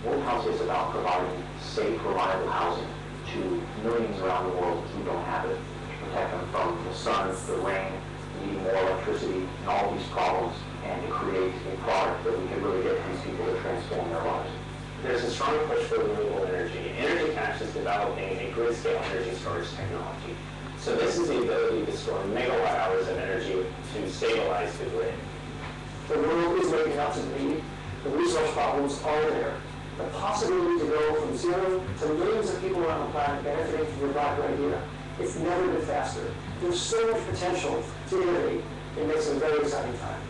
World House is about providing safe, reliable housing to millions around the world who don't have it, to protect them from the sun, the rain, needing more electricity, and all these problems, and to create a product that we can really get these people to transform their lives. There's a strong push for renewable energy. Energy Cash is developing a grid-scale energy storage technology. So this is the ability to store megawatt hours of energy to stabilize the grid. The world is waking up to the need. The resource problems are there. The possibility to go from zero to millions of people around the planet benefiting from your broader idea, it's never been faster. There's so much potential to innovate. It makes it a very exciting time.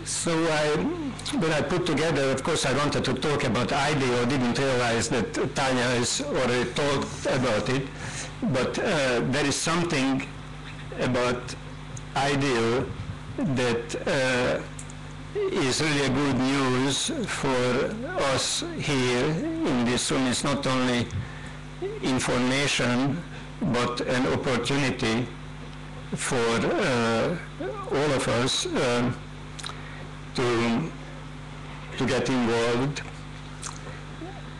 So when I put together, of course I wanted to talk about IDEO, didn't realize that Tanya has already talked about it, but there is something about IDEO that is really a good news for us here in this room. It's not only information, but an opportunity for all of us to get involved.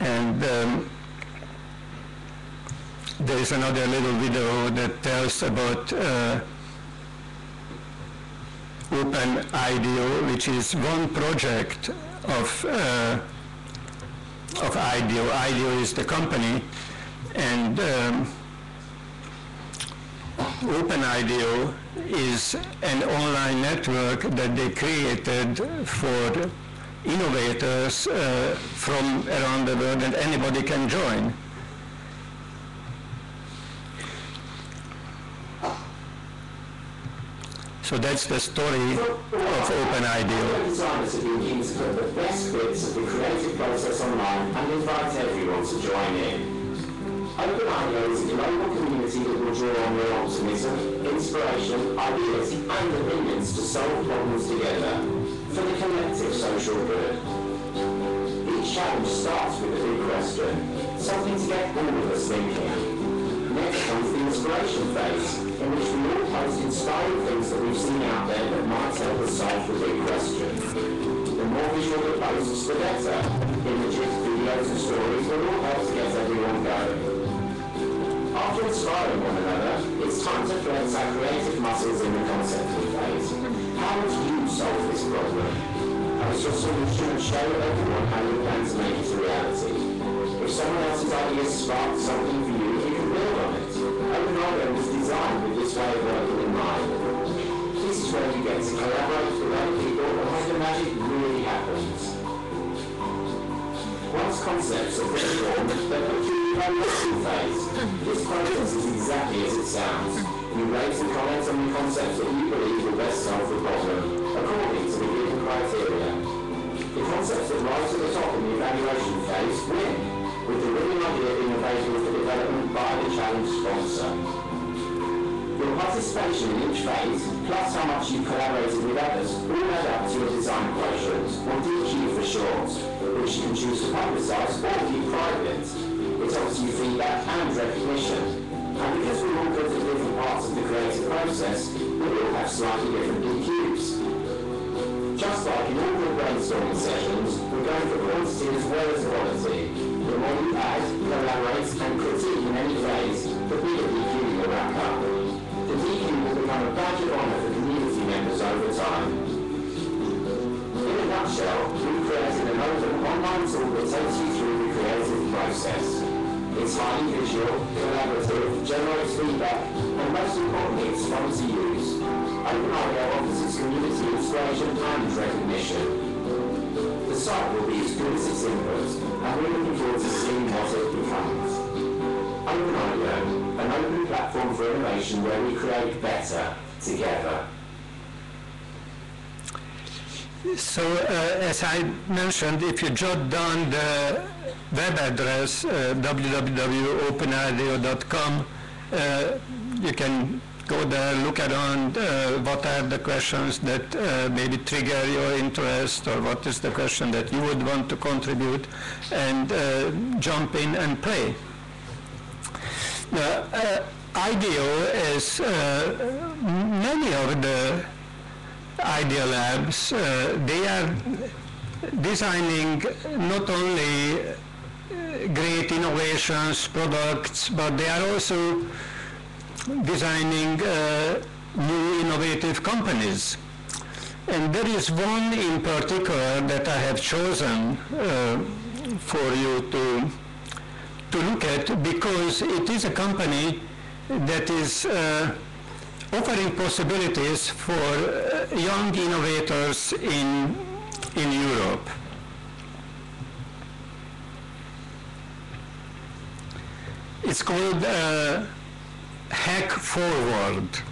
And there is another little video that tells about Open IDEO, which is one project of IDEO. IDEO is the company, and Open IDEO is an online network that they created for innovators from around the world, and anybody can join. So that's the story of Open IDEO. Designers have been keen to put the best bits of the creative process online and invite everyone to join in. Open IDEO is a global community that will draw on real optimism, inspiration, ideas, and opinions to solve problems together for the collective social good. Each challenge starts with a big question, something to get all of us thinking. Next comes the inspiration phase, in which we all post inspiring things that we've seen out there that might help us solve the big question. The more visual the posts, the better. Images, videos, and stories will all help to get everyone going. After inspiring one another, it's time to flex our creative muscles in the concepting phase. How would you solve this problem? Post your solution and show everyone how you plan to make it a reality. If someone else's idea sparks something for you, you can build on it. Open IDEO was designed with this way of working in mind. This is where you get to collaborate with other people and where the magic really happens. Once concepts are fully formed, they're put through the evaluation phase. This process is exactly as it sounds. You rate and comment on the concepts that you believe will best solve the problem, according to the given criteria. The concepts that rise to the top in the evaluation phase win, with the winning idea being available for development by the challenge sponsor. Your participation in each phase, plus how much you've collaborated with others, all add up to your design quotient, or DQ for short, which you can choose to publicise or keep private. It offers you feedback and recognition. And because we're all good at different parts of the creative process, we all have slightly different DQs. Just like in all good brainstorming sessions, we're going for quantity as well as quality. The more you add, collaborate, and critique in any phase, the bigger DQ you'll rack up. The DQ will become a badge of honour for community members over time. In a nutshell, we've created an open online tool that takes you through the creative process. It's highly visual, collaborative, generates feedback, and most importantly, it's fun to use. Open IDEO offers its community inspiration and recognition. The site will be as good as its input, and we're looking forward to seeing what it becomes. Komunikaldiak, an open platform for innovation where we create better together. So, as I mentioned, if you jot down the web address, www.openideo.com, you can go there, look around, what are the questions that maybe trigger your interest, or what is the question that you would want to contribute, and jump in and play. IDEO is many of the Idea Labs, they are designing not only great innovations, products, but they are also designing new innovative companies. And there is one in particular that I have chosen for you to look at, because it is a company that is offering possibilities for young innovators in Europe. It's called Hack Forward,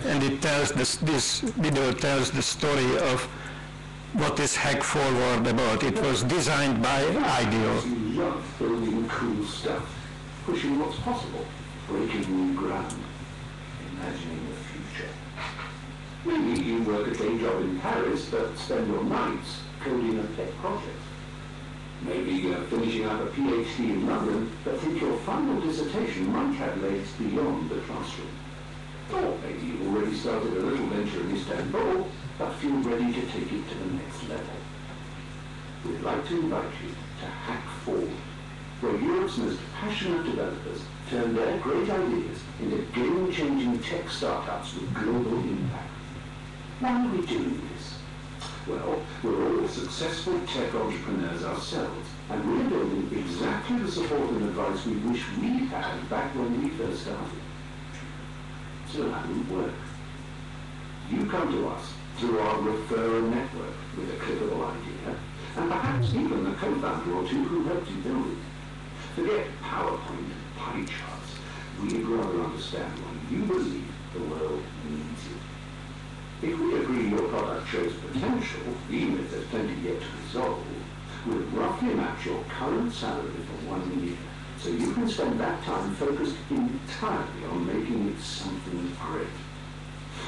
and it tells this video tells the story of what is Hack Forward about. It was designed by IDEO. You love building cool stuff, pushing what's possible, breaking new ground, imagining the future. Maybe you work a day job in Paris, but spend your nights coding a pet project. Maybe you're finishing up a PhD in London, but think your final dissertation might have legs beyond the classroom. Or maybe you've already started a little venture in Istanbul, but feel ready to take it to the next level. We'd like to invite you to Hack Forward, where Europe's most passionate developers turn their great ideas into game-changing tech startups with global impact. Why are we doing this? Well, we're all successful tech entrepreneurs ourselves, and we're building exactly the support and advice we wish we had back when we first started. So how do we work? You come to us through our referral network with a clickable idea, and perhaps even a co-founder or two who helped you build it. Forget PowerPoint and pie charts. We'd rather understand why you believe the world needs it. If we agree your product shows potential, even if there's plenty yet to resolve, we'll roughly match your current salary for 1 year, so you can spend that time focused entirely on making it something great.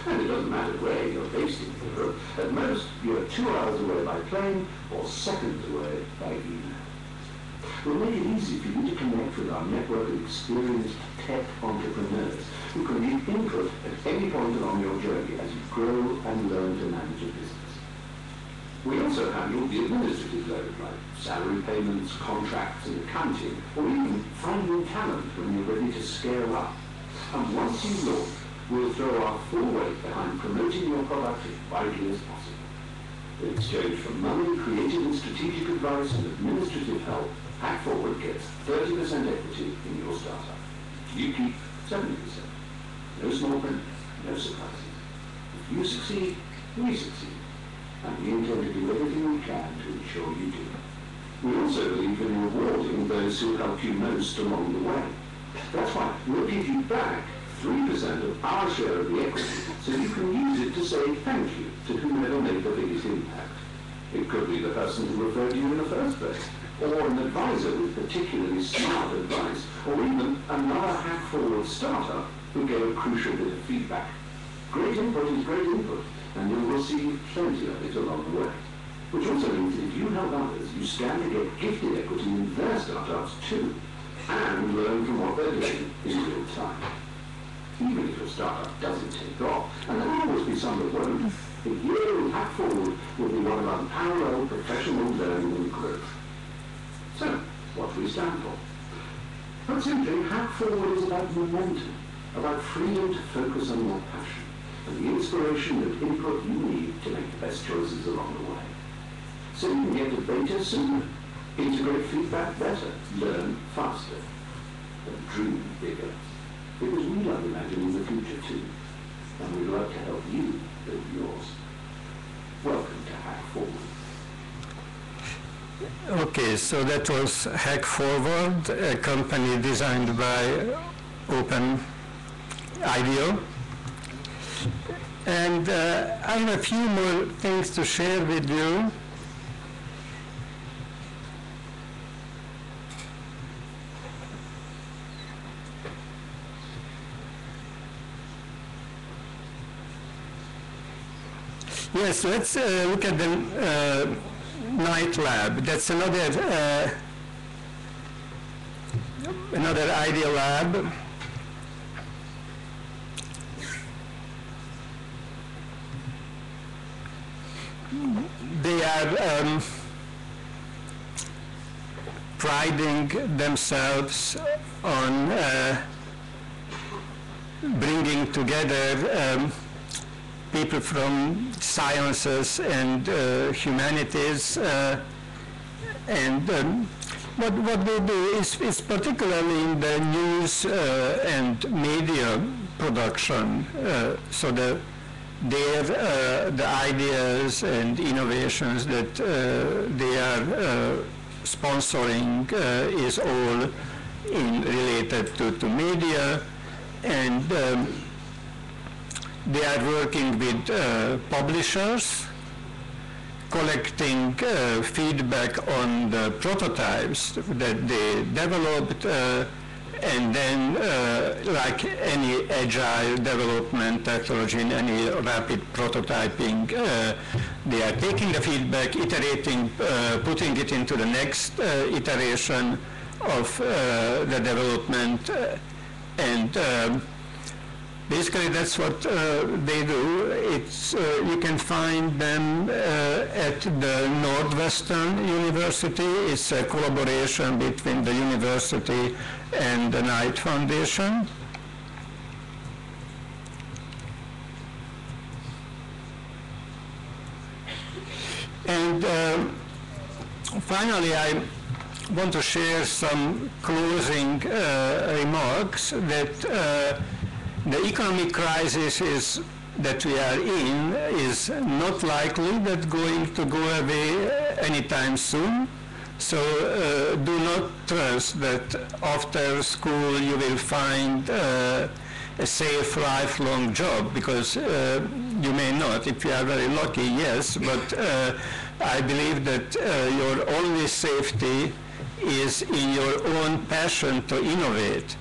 And it doesn't matter where you're based in Europe. At most, you're 2 hours away by plane or seconds away by email. We'll make it easy for you to connect with our network of experienced tech entrepreneurs who can give input at any point along your journey as you grow and learn to manage a business. We also handle the administrative load, like salary payments, contracts and accounting, or even finding talent when you're ready to scale up. And once you launch, we'll throw our full weight behind promoting your product as widely as possible. In exchange for money, creative and strategic advice, and administrative help, Hack Forward gets 30% equity in your startup. You keep 70%. No small print, no surprises. If you succeed, we succeed. And we intend to do everything we can to ensure you do. We also believe in rewarding those who help you most along the way. That's why we'll give you back 3% of our share of the equity, so you can use it to say thank you to whomever made the biggest impact. It could be the person who referred you in the first place, or an advisor with particularly smart advice, or even another Hack Forward startup who gave a crucial bit of feedback. Great input is great input, and you'll receive plenty of it along the way. Which also means that if you help others, you stand to get gifted equity in their startups too, and learn from what they're doing in real time. Even if your startup doesn't take off, and there will always be some that won't, the year in Hack Forward will be one of unparalleled professional learning and growth. So, what do we stand for? Put simply, Hack Forward is about momentum, about freedom to focus on your passion, and the inspiration and input you need to make the best choices along the way. So you can get to beta sooner, integrate feedback better, learn faster, and dream bigger. Because we love imagining the future too, and we'd love to help you build yours. Welcome to Hack Forward. Okay, so that was Hack Forward, a company designed by OpenIDEO. And I have a few more things to share with you. Yes, let's look at the Night Lab. That's another IDEA lab. They are priding themselves on bringing together people from sciences and humanities, and what they do is particularly in the news and media production. So the ideas and innovations that they are sponsoring is all related to media, and they are working with publishers, collecting feedback on the prototypes that they developed, and then, like any agile development technology in any rapid prototyping, they are taking the feedback, iterating, putting it into the next iteration of the development, and basically that's what they do. It's, you can find them at the Northwestern University. It's a collaboration between the university and the Knight Foundation. And finally, I want to share some closing remarks that the economic crisis that we are in is not likely that going to go away anytime soon. So do not trust that after school you will find a safe lifelong job, because you may not. If you are very lucky, yes, but I believe that your only safety is in your own passion to innovate,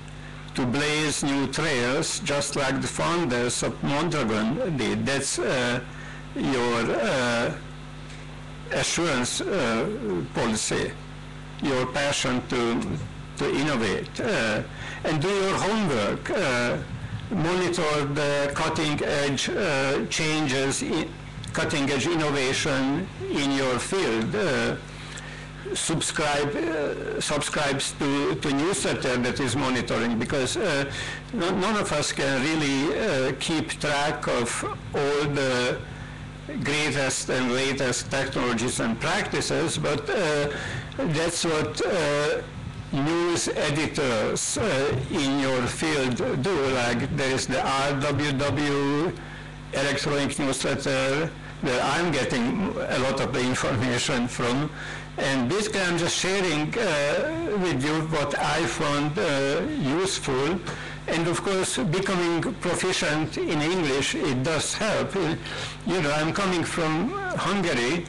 to blaze new trails, just like the founders of Mondragon did. That's your assurance policy, your passion to innovate. And do your homework. Monitor the cutting-edge changes, cutting-edge innovation in your field. Subscribes to newsletter that is monitoring, because none of us can really keep track of all the greatest and latest technologies and practices, but that's what news editors in your field do. Like there is the RWW electronic newsletter that I'm getting a lot of the information from. And basically, I'm just sharing with you what I found useful. And of course, becoming proficient in English, it does help. You know, I'm coming from Hungary,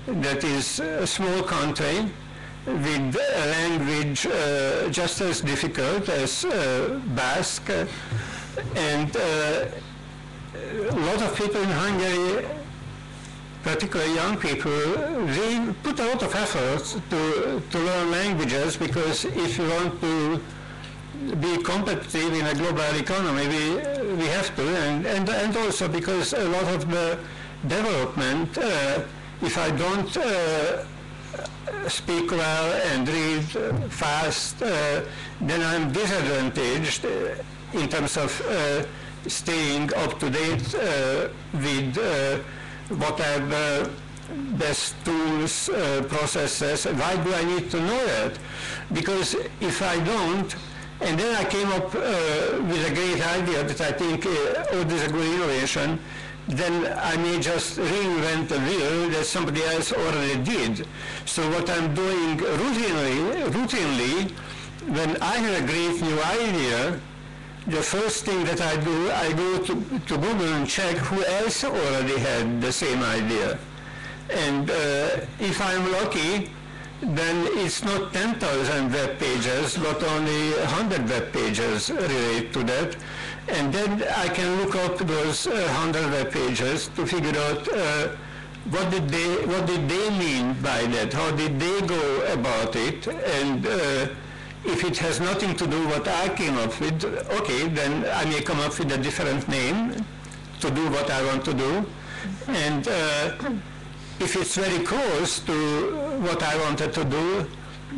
that is a small country with a language just as difficult as Basque. And a lot of people in Hungary, particularly young people, they put a lot of effort to learn languages, because if you want to be competitive in a global economy, we have to, and also because a lot of the development, if I don't speak well and read fast, then I'm disadvantaged in terms of staying up to date with what are the best tools, processes. Why do I need to know that? Because if I don't, And then I came up with a great idea that I think, this is a good innovation. Then I may just reinvent the wheel that somebody else already did. So what I'm doing routinely, when I have a great new idea, the first thing that I do, I go to Google and check who else already had the same idea. And if I'm lucky, then it's not 10,000 web pages, but only 100 web pages relate to that. And then I can look up those 100 web pages to figure out what did they mean by that? How did they go about it? And if it has nothing to do what I came up with, okay, then I may come up with a different name to do what I want to do. And if it's very close to what I wanted to do,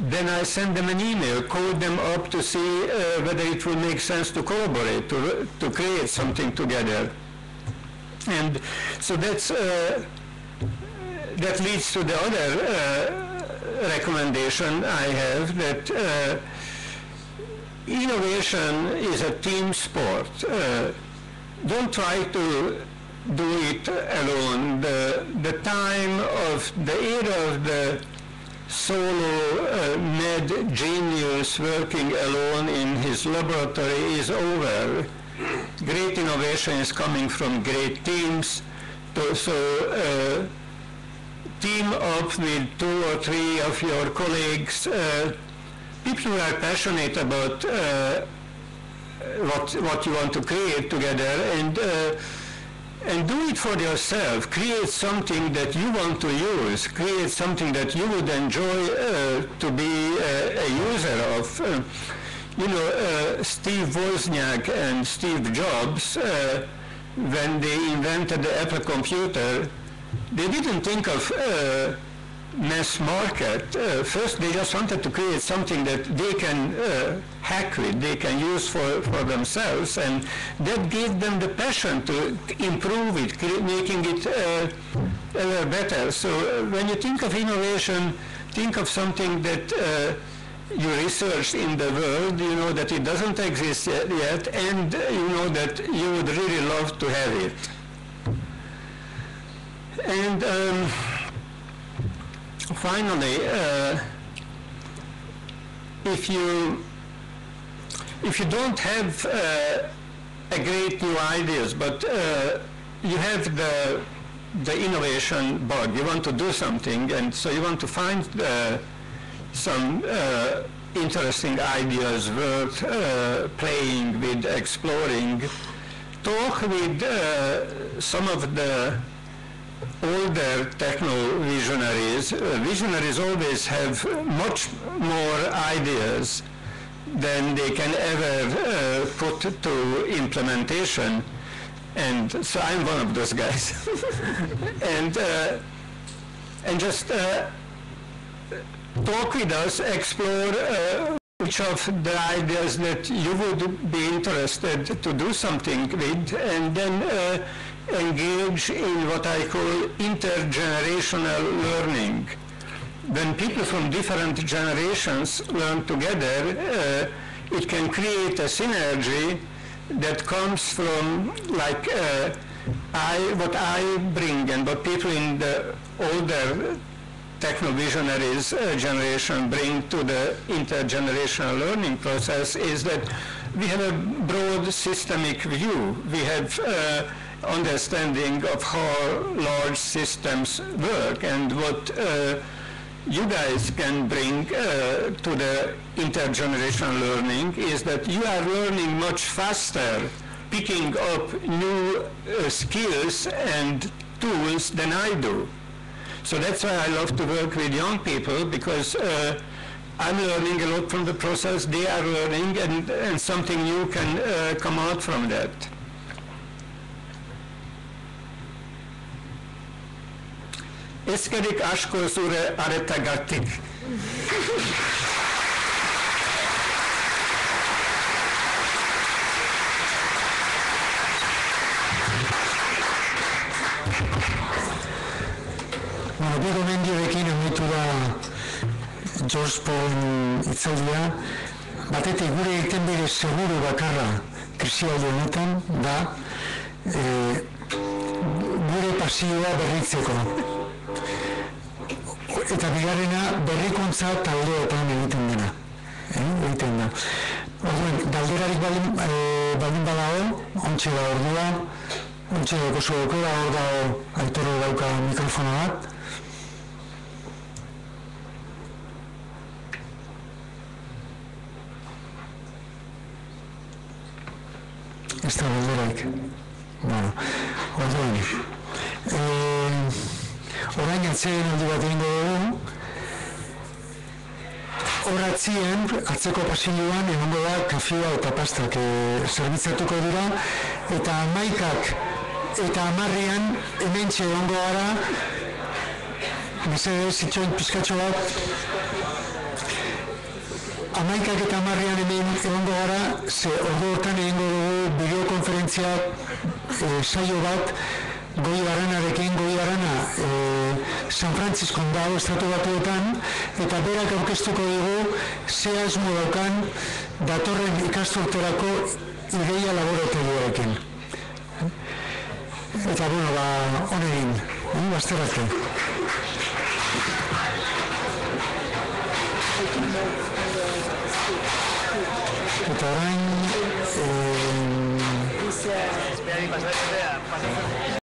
then I send them an email, call them up to see whether it will make sense to collaborate, to create something together. And so that leads to the other recommendation I have, that innovation is a team sport. Don't try to do it alone. The time of the era of the solo mad genius working alone in his laboratory is over. Great innovation is coming from great teams. So team up with 2 or 3 of your colleagues, people who are passionate about what you want to create together, and do it for yourself. Create something that you want to use. Create something that you would enjoy to be a user of. Steve Wozniak and Steve Jobs, when they invented the Apple computer, they didn't think of mass market. First, they just wanted to create something that they can hack with, they can use for themselves, and that gave them the passion to improve it, making it ever better. So when you think of innovation, think of something that you researched in the world, you know that it doesn't exist yet, and you know that you would really love to have it. And finally, if you don't have a great new ideas, but you have the innovation bug, you want to do something, and so you want to find some interesting ideas worth playing with, exploring, talk with some of the older techno visionaries. Visionaries always have much more ideas than they can ever put to implementation, and so I'm one of those guys. and just talk with us, explore which of the ideas that you would be interested to do something with, and then engage in what I call intergenerational learning. When people from different generations learn together, it can create a synergy that comes from like what I bring and what people in the older techno-visionaries generation bring to the intergenerational learning process is that we have a broad systemic view. We have understanding of how large systems work, and what you guys can bring to the intergenerational learning is that you are learning much faster, picking up new skills and tools than I do. So that's why I love to work with young people, because I'm learning a lot from the process, they are learning, and something new can come out from that. Eskerik asko zure aretagatik. Bueno, bi gomendioekin amaitu da George Paul hitzaldia. batetik gure irtenbide seguru bakarra krisialdi honetan da gure pasioa berritzeko. Eta bigarrena berrikuntza taldeetan egiten dena. Egiten da. Orduan, galderarik baldin badago, ontxe da ordua, ontxe da oso aukera, hor dago Aitorro dauka mikrofono bat. Ez da galderarik. Orduan, orain atzeen aldi bat egingo dugu, horatzien, atzeko pasilloan egongo da kafea eta pastak zerbitzatuko dira, eta 11 eta 10 hementxe egongo gara, mesedez itxoin pizkatxo bat, 11 eta 10 hemen egongo gara, ze ordu hortan egingo dugu bideokonferentzia saio bat, Goi Aranarekin, Goi Arana San Franciscon dago estatu batuetan, eta berak aurkeztuko dugu ze asmo daukan datorren ikasturterako ideia laboratorioarekin. Eta, honegin, bazterrate. Eta orain...